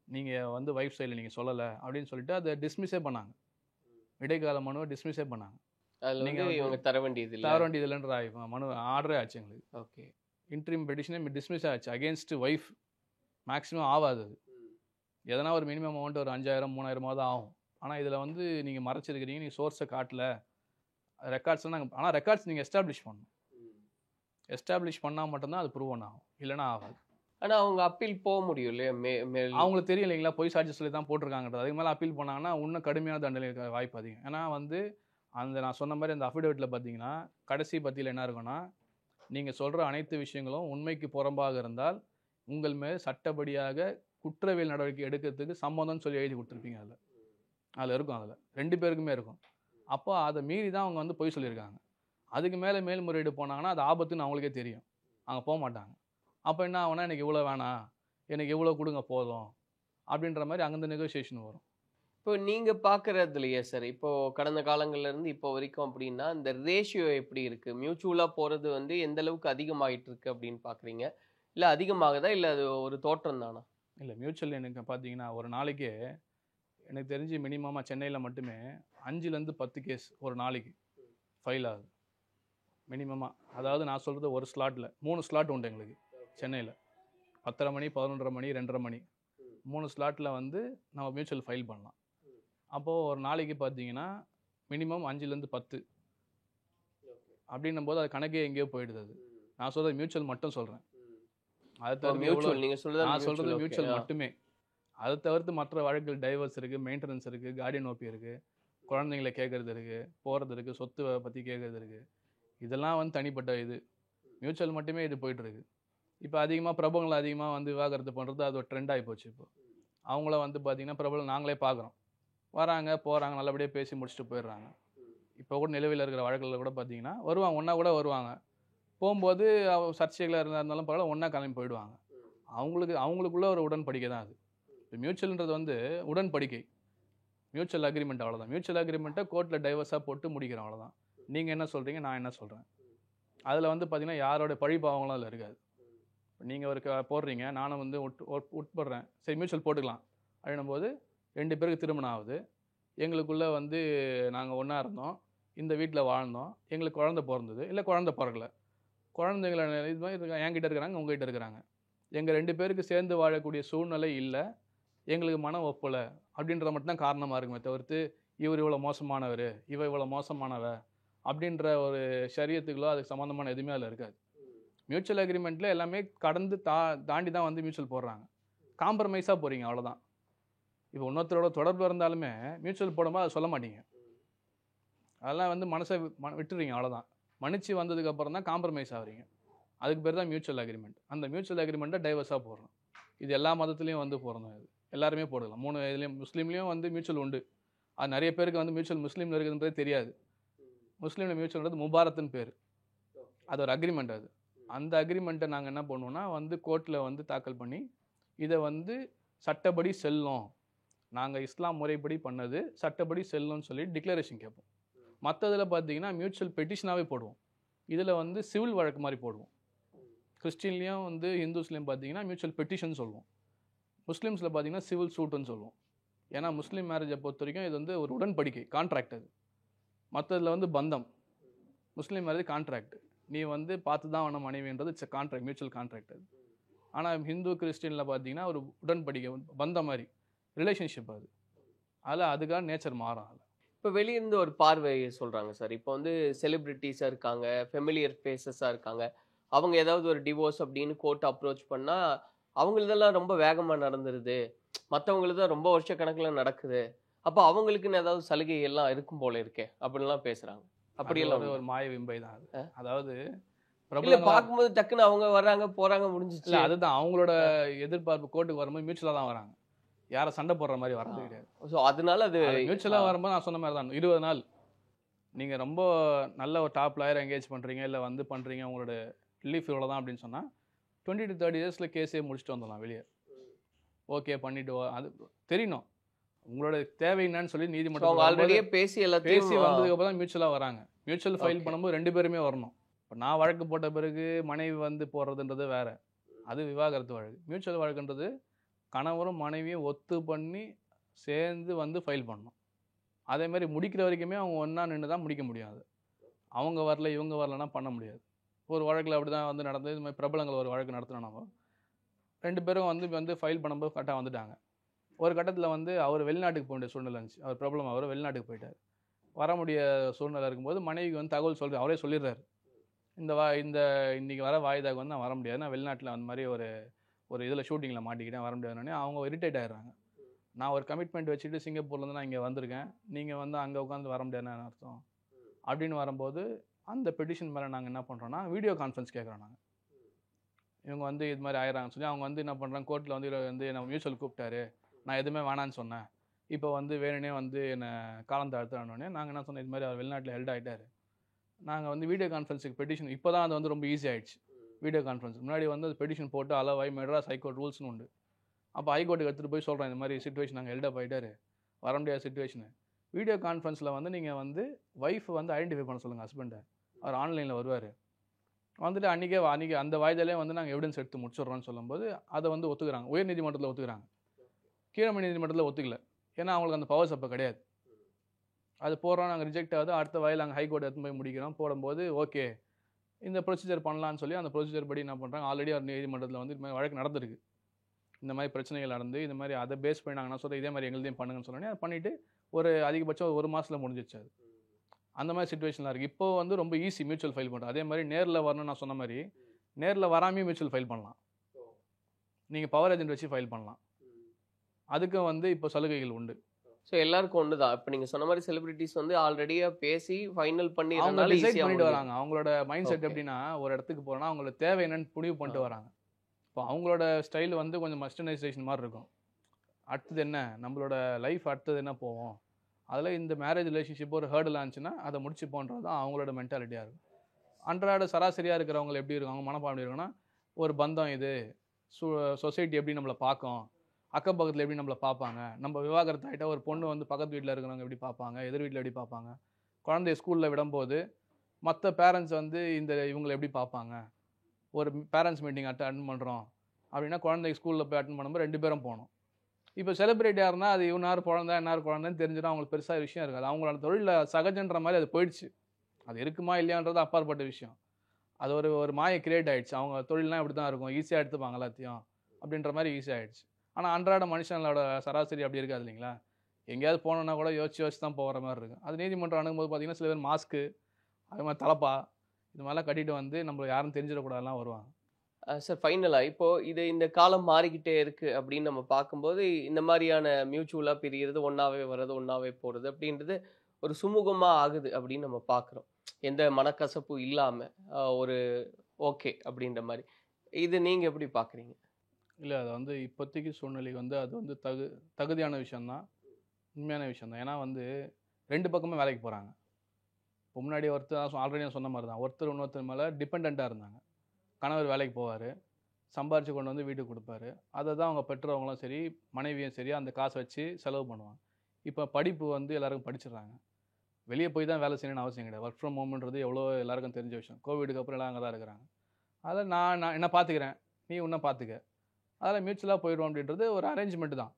நீங்கள் வந்து ஒய்ஃப் சைடில் நீங்கள் சொல்லலை அப்படின்னு சொல்லிட்டு அதை டிஸ்மிஸே பண்ணாங்க. இடைக்கால மனுவை டிஸ்மிஸே பண்ணாங்க. நீங்கள் இவங்க தர வேண்டியதில்லைன்ற மனு ஆர்டரே ஆச்சு எங்களுக்கு. ஓகே, இன்ட்ரீம் பெட்டிஷனே டிஸ்மிஸ் ஆச்சு அகேன்ஸ்ட் ஒய்ஃப். மேக்ஸிமம் ஆகாது, அது எதனா ஒரு மினிமம் அமௌண்ட் ஒரு 5000 3000 தான் ஆகும். ஆனால் இதில் வந்து நீங்கள் மறைச்சிருக்கிறீங்க, நீங்கள் சோர்ஸை காட்டல, ரெக்கார்ட்ஸ்லாம் நாங்கள், ஆனால் ரெக்கார்ட்ஸ் நீங்கள் எஸ்டாப்ளிஷ் பண்ணணும். எஸ்டாப்ளிஷ் பண்ணால் மட்டும்தான் அது ப்ரூவ் ஆகும், இல்லைனா ஆகாது. ஆனால் அவங்க அப்பீல் போக முடியும் இல்லையா? அவங்களுக்கு தெரியும் இல்லைங்களா, பொய் சாட்சி சொல்லி தான் போட்டிருக்காங்கன்றது. அதுக்கு மேலே அப்பீல் பண்ணாங்கன்னா இன்னும் கடுமையான தண்டனை இருக்க வாய்ப்பு அதிகம். ஏன்னா வந்து நான் சொன்ன மாதிரி அந்த அஃபிடவிட்டில் பார்த்தீங்கன்னா கடைசி பத்தியில் என்ன இருக்குன்னா, நீங்கள் சொல்கிற அனைத்து விஷயங்களும் உண்மைக்கு புறம்பாக இருந்தால் உங்கள் மேல் சட்டப்படியாக குற்றவியல் நடவடிக்கை எடுக்கிறதுக்கு சம்மதம்னு சொல்லி எழுதி கொடுத்துருப்பீங்க. அதில் இருக்கும், அதில் 2 பேருக்குமே இருக்கும். அப்போ அதை மீறி தான் அவங்க வந்து பொய் சொல்லியிருக்காங்க. அதுக்கு மேலே மேல்முறையீடு போனாங்கன்னா அது ஆபத்துன்னு அவங்களுக்கே தெரியும், அவங்க போக மாட்டாங்க. அப்போ என்ன ஆகுனா, எனக்கு இவ்வளோ வேணாம், எனக்கு இவ்வளோ கொடுங்க போதும் அப்படின்ற மாதிரி அங்கேருந்து நெகோசியேஷன் வரும். இப்போ நீங்கள் பார்க்குறதுலையே சார், இப்போது கடந்த காலங்கள்லேருந்து இப்போ வரைக்கும் அப்படின்னா இந்த ரேஷியோ எப்படி இருக்குது? மியூச்சுவலாக போகிறது வந்து எந்த அளவுக்கு அதிகமாகிட்டு இருக்கு அப்படின்னு பார்க்குறீங்க, இல்லை அதிகமாகுதா, இல்லை அது ஒரு தோற்றம் தானா? இல்லை, மியூச்சுவல் எனக்கு பார்த்தீங்கன்னா ஒரு நாளைக்கு எனக்கு தெரிஞ்சு மினிமமாக சென்னையில் மட்டுமே 5லேருந்து 10 கேஸ் ஒரு நாளைக்கு ஃபைல் ஆகுது மினிமமாக. அதாவது நான் சொல்கிறது ஒரு ஸ்லாட்டில் 3 ஸ்லாட் உண்டு எங்களுக்கு சென்னையில். 10:30 மணி, 11:30 மணி, 2:30 மணி 3 ஸ்லாட்டில் வந்து நம்ம மியூச்சுவல் ஃபைல் பண்ணலாம். அப்போது ஒரு நாளைக்கு பார்த்தீங்கன்னா மினிமம் 5லேருந்து 10 அப்படின்னும் போது அது கணக்கே எங்கேயோ போயிடுது. அது நான் சொல்கிறது மியூச்சுவல் மட்டும் சொல்கிறேன். அதை தவிர்த்து மியூச்சுவல் நீங்க சொல்றது நான் சொல்கிறது மியூச்சுவல் மட்டுமே. அதை தவிர்த்து மற்ற வழக்குகள் டைவர்ஸ் இருக்குது, மெயின்டெனன்ஸ் இருக்குது, கார்டியன் ஓபி இருக்குது, குழந்தைங்களை கேட்கறது இருக்குது, போகிறது இருக்குது, சொத்து பற்றி கேட்கறது இருக்குது. இதெல்லாம் வந்து தனிப்பட்ட இது. மியூச்சுவல் மட்டுமே இது போயிட்டுருக்கு. இப்போ அதிகமாக பிரபலங்கள் அதிகமாக வந்து விவாகரத்து பண்ணுறது அது ஒரு ட்ரெண்ட் ஆகி போச்சு. இப்போ அவங்கள வந்து பார்த்திங்கன்னா பிரபலம் நாங்களே பார்க்குறோம், வராங்க போகிறாங்க, நல்லபடியாக பேசி முடிச்சுட்டு போயிடுறாங்க. இப்போ கூட நிலுவையில் இருக்கிற வழக்குகளில் கூட பார்த்தீங்கன்னா வருவாங்க, ஒன்றா கூட வருவாங்க, போகும்போது சர்ச்சைகளாக இருந்தாலும் பரவாயில்ல ஒன்றா கிளம்பி போயிடுவாங்க. அவங்களுக்குள்ள ஒரு உடன்படிக்கை தான் அது. இப்போ மியூச்சுவல்ன்றது வந்து உடன்படிக்கை, மியூச்சுவல் அக்ரிமெண்ட், அவ்வளோதான். மியூச்சுவல் அக்ரிமெண்ட்டை கோர்ட்டில் டைவர்ஸாக போட்டு முடிக்கிறோம், அவ்வளோதான். நீங்கள் என்ன சொல்கிறீங்க, நான் என்ன சொல்கிறேன். அதில் வந்து பார்த்தீங்கன்னா யாரோட பழிபாவங்களும் அதில் இருக்காது. நீங்கள் ஒரு போடுறீங்க, நானும் வந்து உட்படுறேன், சரி மியூச்சுவல் போட்டுக்கலாம் அப்படின்னும் போது 2 பேருக்கு திருமணம் ஆகுது, எங்களுக்குள்ளே வந்து நாங்கள் ஒன்றா இருந்தோம், இந்த வீட்டில் வாழ்ந்தோம், எங்களுக்கு குழந்தை பிறந்தது, இல்லை குழந்தை பிறக்கல, குழந்தைங்கள இது மாதிரி என்கிட்ட இருக்கிறாங்க, உங்ககிட்ட இருக்கிறாங்க, எங்கள் 2 பேருக்கு சேர்ந்து வாழக்கூடிய சூழ்நிலை இல்லை, எங்களுக்கு மன ஒப்பலை அப்படின்றத மட்டும்தான் காரணமாக இருக்குமே தவிர்த்து இவர் இவ்வளோ மோசமானவர், இவ்வளோ மோசமானவ அப்படின்ற ஒரு ஷரியத்துகளோ அதுக்கு சம்மந்தமான எதுவுமே அதில் இருக்காது. மியூச்சுவல் அக்ரிமெண்ட்டில் எல்லாமே கடந்து தாண்டி தான் வந்து மியூச்சுவல் போடுறாங்க. காம்ப்ரமைஸாக போகிறீங்க, அவ்வளோதான். இப்போ இன்னொருத்தரோட தொடர்பு இருந்தாலுமே மியூச்சுவல் போடும்போது அதை சொல்ல மாட்டீங்க, அதெல்லாம் வந்து மனசை விட்டுறீங்க, அவ்வளோதான். மன்னிச்சு வந்ததுக்கப்புறம் தான் காம்ப்ரமைஸ் ஆகிறீங்க. அதுக்கு பேர் தான் மியூச்சுவல் அக்ரிமெண்ட். அந்த மியூச்சுவல் அக்ரிமெண்ட்டை டைவர்ஸாக போடுறோம். இது எல்லா மதத்துலேயும் வந்து போடுறோம். இது எல்லாருமே போடலாம். 3 இதுலேயும் முஸ்லீம்லேயும் வந்து மியூச்சுவல் உண்டு. அது நிறைய பேருக்கு வந்து மியூச்சுவல் முஸ்லீமில் இருக்குதுன்றதே தெரியாது. முஸ்லீமில் மியூச்சுவல்ன்றது முபாரத்துன்னு பேர். அது ஒரு அக்ரிமெண்ட். அது அந்த அக்ரிமெண்ட்டை நாங்கள் என்ன பண்ணுவோம்னா வந்து கோர்ட்டில் வந்து தாக்கல் பண்ணி இதை வந்து சட்டப்படி செல்லும், நாங்கள் இஸ்லாம் முறைப்படி பண்ணது சட்டப்படி செல்லும்னு சொல்லி டிக்ளரேஷன் கேட்போம். மற்றதில் பார்த்தீங்கன்னா மியூச்சுவல் பெட்டிஷனாகவே போடுவோம். இதில் வந்து சிவில் வழக்கு மாதிரி போடுவோம். கிறிஸ்டின்லேயும் வந்து ஹிந்துஸ்லேயும் பார்த்தீங்கன்னா மியூச்சுவல் பெட்டிஷன் சொல்லுவோம். முஸ்லீம்ஸில் பார்த்தீங்கன்னா சிவில் சூட்டுன்னு சொல்லுவோம். ஏன்னா முஸ்லீம் மேரேஜை பொறுத்த வரைக்கும் இது வந்து ஒரு உடன்படிக்கை, கான்ட்ராக்ட். அது மற்றதில் வந்து பந்தம். முஸ்லீம் மேரேஜ் கான்ட்ராக்ட், நீ வந்து பார்த்து தான் வேணும் மனைவின்றது இட்ஸ் கான்ட்ராக்ட், மியூச்சுவல் கான்ட்ராக்ட். அது ஆனால் ஹிந்து கிறிஸ்டினில் பார்த்தீங்கன்னா ஒரு உடன்படிக்கை, பந்தம் மாதிரி ரிலேஷன்ஷிப். அது அதில் அதுக்கான நேச்சர் மாறும். அதில் இப்போ வெளியிருந்து ஒரு பார்வையை சொல்கிறாங்க சார். இப்போ வந்து செலிப்ரிட்டிஸாக இருக்காங்க, ஃபெமிலியர் ஃபேஸஸாக இருக்காங்க, அவங்க ஏதாவது ஒரு டிவோர்ஸ் அப்படின்னு கோர்ட் அப்ரோச் பண்ணால் அவங்களதெல்லாம் ரொம்ப வேகமாக நடந்துருது, மற்றவங்களுக்கு தான் ரொம்ப வருஷ கணக்கில் நடக்குது, அப்போ அவங்களுக்குன்னு ஏதாவது சலுகை எல்லாம் இருக்கும் போல இருக்கே அப்படின்லாம் பேசுகிறாங்க. அப்படியெல்லாம் ஒரு மாய விம்பை தான் அது. அதாவது இல்லை பார்க்கும்போது டக்குன்னு அவங்க வர்றாங்க போகிறாங்க முடிஞ்சிச்சு. அதுதான் அவங்களோட எதிர்பார்ப்பு. கோர்ட்டுக்கு வரும்போது மியூச்சுவலாக தான் வராங்க, யாரை சண்டை போடுற மாதிரி வர்றது கிடையாது. ஸோ அதனால அது மியூச்சுவலாக வரும்போது நான் சொன்ன மாதிரி தான் 20 நாள் நீங்கள் ரொம்ப நல்ல ஒரு டாப் லாயர் எங்கேஜ் பண்ணுறீங்க, இல்லை வந்து பண்ணுறீங்க, உங்களோட ரிலீஃப் இவ்வளோ தான் அப்படின்னு சொன்னால் 20 to 30 இயர்ஸில் கேஸே முடிச்சுட்டு வந்துடலாம் வெளியே. ஓகே பண்ணிட்டு அது தெரியணும் உங்களோட தேவை என்னன்னு சொல்லி நீதிமன்றம் ஆல்ரெடியே பேசி வந்ததுக்கப்புறம் தான் மியூச்சுவலாக வராங்க. மியூச்சுவல் ஃபைல் பண்ணும்போது 2 பேருமே வரணும். இப்போ நான் வழக்கு போட்ட பிறகு மனைவி வந்து போடுறதுன்றது வேற, அது விவாகரத்து வழக்கு. மியூச்சுவல் வழக்குன்றது கணவரும் மனைவியும் ஒத்து பண்ணி சேர்ந்து வந்து ஃபைல் பண்ணணும். அதேமாதிரி முடிக்கிற வரைக்குமே அவங்க ஒன்றா நின்று தான் முடிக்க முடியாது. அவங்க வரல இவங்க வரலன்னா பண்ண முடியாது. ஒரு வழக்கில் அப்படி தான் வந்து நடந்தது. இது மாதிரி பிரபலங்கள் ஒரு வழக்கு நடத்தினோம். நம்ம 2 பேரும் வந்து ஃபைல் பண்ணும்போது கரெக்டாக வந்துட்டாங்க. ஒரு கட்டத்தில் வந்து அவர் வெளிநாட்டுக்கு போக வேண்டிய சூழ்நிலை இருந்துச்சு. அவர் பிரபலம், அவர் வெளிநாட்டுக்கு போயிட்டார். வர முடிய சூழ்நிலை இருக்கும்போது மனைவிக்கு வந்து தகவல் சொல்கிறார். அவரே சொல்லிடுறாரு, இந்த இன்றைக்கி வர வாய்தாக்கு வந்து நான் வர முடியாது, நான் வெளிநாட்டில் அந்த மாதிரி ஒரு இதில் ஷூட்டிங்கில் மாட்டிக்கிட்டேன், வர முடியாதுன்னு அவங்க இரிட்டேட் ஆகிடுறாங்க. நான் ஒரு கமிட்மெண்ட் வச்சுட்டு சிங்கப்பூர்லேருந்து நான் இங்கே வந்திருக்கேன், நீங்கள் வந்து அங்கே உட்காந்து வர முடியாதுன்னு அர்த்தம் அப்படின்னு வரும்போது அந்த பெட்டிஷன் மேலே நாங்கள் என்ன பண்ணுறோன்னா வீடியோ கான்ஃபரன்ஸ் கேட்குறோம். நாங்கள் இவங்க வந்து இது மாதிரி ஆயிடுறாங்கன்னு சொல்லி அவங்க வந்து என்ன பண்ணுறாங்க, கோர்ட்டில் வந்து என்ன மியூச்சுவல் கூப்பிட்டாரு, நான் எதுவுமே வேணான்னு சொன்னேன், இப்போ வந்து வேணுனே வந்து என்னை காலம் தாழ்த்துறானோடனே நாங்கள் என்ன சொன்னோம், இது மாதிரி அவர் வெளிநாட்டில் ஹெல்ட் ஆகிட்டார், நாங்கள் வந்து வீடியோ கான்ஃபரன்ஸுக்கு பெட்டிஷன் இப்போ தான் அது வந்து ரொம்ப ஈஸி ஆகிடுச்சு. வீடியோ கான்ஃபரன்ஸ் முன்னாடி வந்து பெட்டிஷன் போட்டு அளவாய் மெட்ராஸ் ஹைகோர்ட் ரூல்ஸ்னு உண்டு. அப்போ ஹைகோர்ட்டுக்கு எடுத்துகிட்டு போய் சொல்கிறேன், இந்த மாதிரி சுச்சுவேஷன் நாங்கள் ஹெல்டப் ஆகிட்டார், வர முடியாத சுச்சுவேஷனு. வீடியோ கான்ஃபரன்ஸில் வந்து நீங்கள் வந்து ஒய்ஃப் வந்து ஐடென்டிஃபை பண்ண சொல்லுங்கள் ஹஸ்பண்டை, அவர் ஆன்லைனில் வருவார், வந்துட்டு அன்றைக்கி அந்த வாய்தாலே வந்து நாங்கள் எவிடன்ஸ் எடுத்து முடிச்சிடுறோன்னு சொல்லும்போது அதை வந்து ஒத்துக்கிறாங்க. உயர் நீதிமன்றத்தில் ஒத்துக்கிறாங்க, கீழமை நீதிமன்றத்தில் ஒத்துக்கல. ஏன்னா அவங்களுக்கு அந்த பவர்ஸ் அப்போ கிடையாது. அது போடுறோம், நாங்கள் ரிஜெக்ட் ஆகுது, அடுத்த வாயில் நாங்கள் ஹைகோர்ட் எடுத்து போய் முடிக்கிறோம். போடும்போது ஓகே இந்த ப்ரொசீஜர் பண்ணலான்னு சொல்லி அந்த ப்ரொசீஜர் படி என்ன பண்ணுறாங்க, ஆல்ரெடி ஒரு நீதிமன்றத்தில் வந்து இது மாதிரி வழக்கு நடந்திருக்கு. இந்த மாதிரி பிரச்சனைகள் நடந்து இந்த மாதிரி அதை பேஸ் பண்ணி நாங்கள் என்ன சொல்கிறோம், இதே மாதிரி எங்களுதையும் பண்ணுங்கன்னு சொன்னோன்னே அதை பண்ணிவிட்டு ஒரு அதிகபட்சம் ஒரு மாதத்தில் முடிஞ்சிச்சு அது. அந்த மாதிரி சுச்சுவேஷன்லாம் இருக்குது. இப்போ வந்து ரொம்ப ஈஸி மியூச்சுவல் ஃபைல் பண்ணுறது. அதே மாதிரி நேரில் வரணும்னு நான் சொன்ன மாதிரி நேரில் வராமையும் மியூச்சுவல் ஃபைல் பண்ணலாம். நீங்கள் பவர் ஏஜென்ட் வச்சு ஃபைல் பண்ணலாம். அதுக்கு வந்து இப்போ சலுகைகள் உண்டு. ஸோ எல்லாருக்கும் ஒன்று தான். இப்போ நீங்கள் சொன்ன மாதிரி செலிபிரிட்டிஸ் வந்து ஆல்ரெடியாக பேசி ஃபைனல் பண்ணி அவங்க டிசைட் பண்ணிட்டு வராங்க. அவங்களோட மைண்ட் செட் எப்படின்னா, ஒரு இடத்துக்கு போகிறோன்னா அவங்களோட தேவை என்னன்னு முடிவு பண்ணிட்டு வராங்க. இப்போ அவங்களோட ஸ்டைல் வந்து கொஞ்சம் வெஸ்டர்னைசேஷன் மாதிரி இருக்கும். அடுத்தது என்ன, நம்மளோட லைஃப் அடுத்தது என்ன போவோம், அதில் இந்த மேரேஜ் ரிலேஷன்ஷிப் ஒரு ஹேர்டில் இருந்துச்சுன்னா அதை முடிச்சு போன்றது தான் அவங்களோட மென்டாலிட்டியாக இருக்கும். அன்றாட சராசரியாக இருக்கிறவங்க எப்படி இருக்கும், அவங்க மனப்பாடம் எப்படி இருக்குன்னா, ஒரு பந்தம் இது, சொசைட்டி எப்படி நம்மளை பார்க்கும், அக்கம் பக்கத்தில் எப்படி நம்மளை பார்ப்பாங்க, நம்ம விவாகரத்து ஆகிட்டா ஒரு பொண்ணு வந்து பக்கத்து வீட்டில் இருக்கிறவங்க எப்படி பார்ப்பாங்க, எதிர் வீட்டில் எப்படி பார்ப்பாங்க, குழந்தைய ஸ்கூலில் விடும்போது மற்ற பேரண்ட்ஸ் வந்து இவங்களை எப்படி பார்ப்பாங்க, ஒரு பேரண்ட்ஸ் மீட்டிங் அட்டன் பண்ணுறோம் அப்படின்னா குழந்தைக்கு ஸ்கூலில் போய் அட்டன் பண்ணும்போது 2 பேரும் போகணும். இப்போ செலிப்ரேட் யாருன்னா அது இவனார் குழந்தை என்னார் குழந்தைன்னு தெரிஞ்சிடும். அவங்களுக்கு பெருசாக விஷயம் இருக்காது. அவங்களோட தொழிலில் சகஜன்ற மாதிரி அது போயிடுச்சு. அது இருக்குமா இல்லையான்றது அப்பாற்பட்ட விஷயம். அது ஒரு மாயை கிரியேட் ஆகிடுச்சு. அவங்க தொழில்லாம் இப்படி தான் இருக்கும், ஈஸியாக எடுத்துப்பாங்க எல்லாத்தையும் அப்படின்ற மாதிரி ஈஸியாக ஆகிடுச்சு. ஆனால் அன்றாட மனுஷங்களோட சராசரி அப்படி இருக்காது இல்லைங்களா. எங்கேயாவது போனோன்னா கூட யோசிச்சு தான் போகிற மாதிரி இருக்கும். அது நீதிமன்றம் அணுகும்போது பார்த்தீங்கன்னா சில பேர் மாஸ்க்கு, அது மாதிரி தலப்பா, இது மாதிரிலாம் கட்டிட்டு வந்து நம்மளை யாரும் தெரிஞ்சிடக்கூடாதுலாம் வருவாங்க. சார் ஃபைனலாக இப்போது இந்த காலம் மாறிக்கிட்டே இருக்குது அப்படின்னு நம்ம பார்க்கும்போது இந்த மாதிரியான மியூச்சுவலாக பிரிகிறது, ஒன்றாவே வர்றது, ஒன்றாவே போகிறது அப்படின்றது ஒரு சுமூகமாக ஆகுது அப்படின்னு நம்ம பார்க்குறோம். எந்த மனக்கசப்பு இல்லாமல் ஒரு ஓகே அப்படின்ற மாதிரி. இது நீங்கள் எப்படி பார்க்குறீங்க? இல்லை, அது வந்து இப்போதைக்கு சூழ்நிலை வந்து அது வந்து தகுதியான விஷயந்தான், உண்மையான விஷயந்தான். ஏன்னா வந்து 2 பக்கமும் வேலைக்கு போகிறாங்க. இப்போ முன்னாடி ஒருத்தர் ஆல்ரெடி நான் சொன்ன மாதிரி தான், ஒருத்தர் இன்னொருத்தர் மேலே டிபெண்ட்டாக இருந்தாங்க. கணவர் வேலைக்கு போவார், சம்பாரித்து கொண்டு வந்து வீட்டுக்கு கொடுப்பாரு. அதை தான் அவங்க பெற்றவங்களும் சரி மனைவியும் சரி அந்த காசை வச்சு செலவு பண்ணுவாங்க. இப்போ படிப்பு வந்து எல்லாருக்கும் படிச்சிடுறாங்க. வெளியே போய் தான் வேலை செய்யணும்னு அவசியம் கிடையாது. ஒர்க் ஃப்ரம் ஹோம்ன்றது எவ்வளோ எல்லாருக்கும் தெரிஞ்ச விஷயம். கோவிடுக்கு அப்புறம் எல்லாம் அங்கே தான் இருக்கிறாங்க. அதில் நான் என்ன பார்த்துக்கிறேன், நீ உன்னை பார்த்துக்க, அதில் மியூச்சுவலாக போயிடுவோம் அப்படின்றது ஒரு அரேஞ்ச்மெண்ட்டு தான்.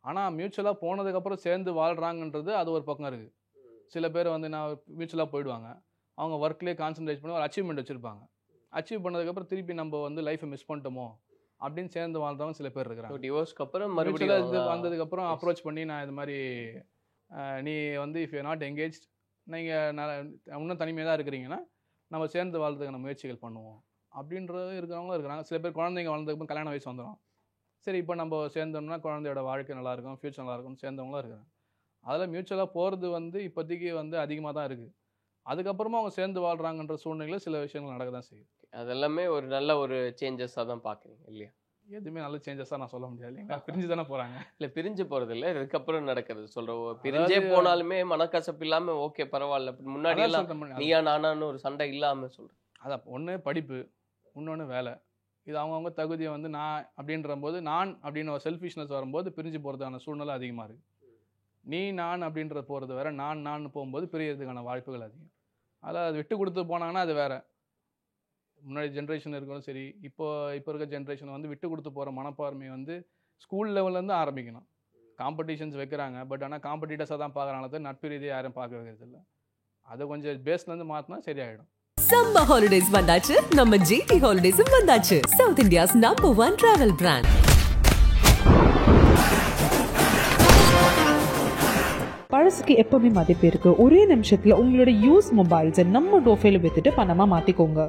ஆனால் மியூச்சுவலாக போனதுக்கப்புறம் சேர்ந்து வாழ்கிறாங்கன்றது அது ஒரு பக்கம் இருக்குது. சில பேர் வந்து நான் மியூச்சுவலாக போயிடுவாங்க, அவங்க ஒர்க்லேயே கான்சன்ட்ரேட் பண்ணி ஒரு அச்சீவ்மெண்ட் வச்சுருப்பாங்க. அச்சீவ் பண்ணதுக்கப்புறம் திருப்பி நம்ம வந்து லைஃப்பை மிஸ் பண்ணிட்டோமோ அப்படின்னு சேர்ந்து வாழ்றவங்க சில பேர் இருக்கிறாங்க. டிவோர்ஸ்க்கு அப்புறம் மறுபடியும் இது வந்ததுக்கப்புறம் அப்ரோச் பண்ணி நான் இது மாதிரி நீ வந்து இஃப் யூ நாட் என்கேஜ், நீங்கள் இன்னும் தனிமையாக தான் இருக்கிறீங்கன்னா நம்ம சேர்ந்து வாழ்றதுக்கான முயற்சிகள் பண்ணுவோம் அப்படின்றது இருக்கிறவங்களும் இருக்கிறாங்க. சில பேர் குழந்தைங்க வளர்ந்ததுக்கப்புறம் கல்யாண வயசு வந்துடும், சரி இப்போ நம்ம சேர்ந்தோம்னா குழந்தையோட வாழ்க்கை நல்லாயிருக்கும், ஃப்யூச்சர் நல்லாயிருக்கும்னு சேர்ந்தவங்களும் இருக்கிறாங்க. அதில் மியூச்சுவலாக போகிறது வந்து இப்போதைக்கு வந்து அதிகமாக தான் இருக்குது. அதுக்கப்புறமா அவங்க சேர்ந்து வாழ்கிறாங்கன்ற சூழ்நிலையில் சில விஷயங்கள் நடக்க தான் செய்யுது. அதெல்லாமே ஒரு நல்ல ஒரு சேஞ்சஸாக தான் பார்க்குறீங்க இல்லையா? எதுவுமே நல்ல சேஞ்சஸாக நான் சொல்ல முடியாது இல்லைங்களா. பிரிஞ்சு தானே போகிறாங்க. இல்லை பிரிஞ்சு போகிறது இல்லை, இதுக்கப்புறம் நடக்கிறது சொல்கிறோம். பிரிஞ்சே போனாலுமே மனக்கசப்பு இல்லாமல் ஓகே பரவாயில்ல, முன்னாடி எல்லாம் நீயா நானான்னு ஒரு சண்டை இல்லாமல் சொல்கிறேன். அதான் ஒன்று படிப்பு, இன்னொன்று வேலை. இது அவங்கவுங்க தகுதியை வந்து நான் அப்படின்ற போது நான் அப்படின்னு ஒரு செல்ஃபிஷ்னஸ் வரும்போது பிரிஞ்சு போகிறதுக்கான சூழ்நிலை அதிகமாக இருக்குது. நீ நான் அப்படின்ற போகிறது வேற, நான் போகும்போது பிரியறதுக்கான வாய்ப்புகள் அதிகம். அதில் அது விட்டு கொடுத்து போனாங்கன்னா அது வேறு. முன்னாடி ஜென்ரேஷன் இருக்கணும் சரி, இப்போ இருக்க ஜென்ரேஷன் வந்து விட்டு கொடுத்து போகிற மனப்பான்மை வந்து ஸ்கூல் லெவல்லேருந்து ஆரம்பிக்கணும். காம்படிஷன்ஸ் வைக்கிறாங்க, பட் ஆனால் காம்படிட்டர்ஸாக தான் பார்க்குறாங்களே, நட்பு ரீதியாக யாரும் பார்க்க வைக்கிறது இல்லை. அதை கொஞ்சம் பேஸ்லேருந்து மாற்றினா சரியாயிடும். சம்மர் ஹாலிடேஸ் வந்தாச்சு, நம்ம ஜிடி ஹாலிடேஸும் வந்தாச்சு. South India's number 1 travel brand. பழசுக்கு எப்பவுமே மதிப்பு இருக்கு. ஒரே நிமிஷத்துல உங்களோட யூஸ் மொபைல்ஸை நம்ம டோஃபைல வித்துட்டு பணமா மாத்திக்கோங்க.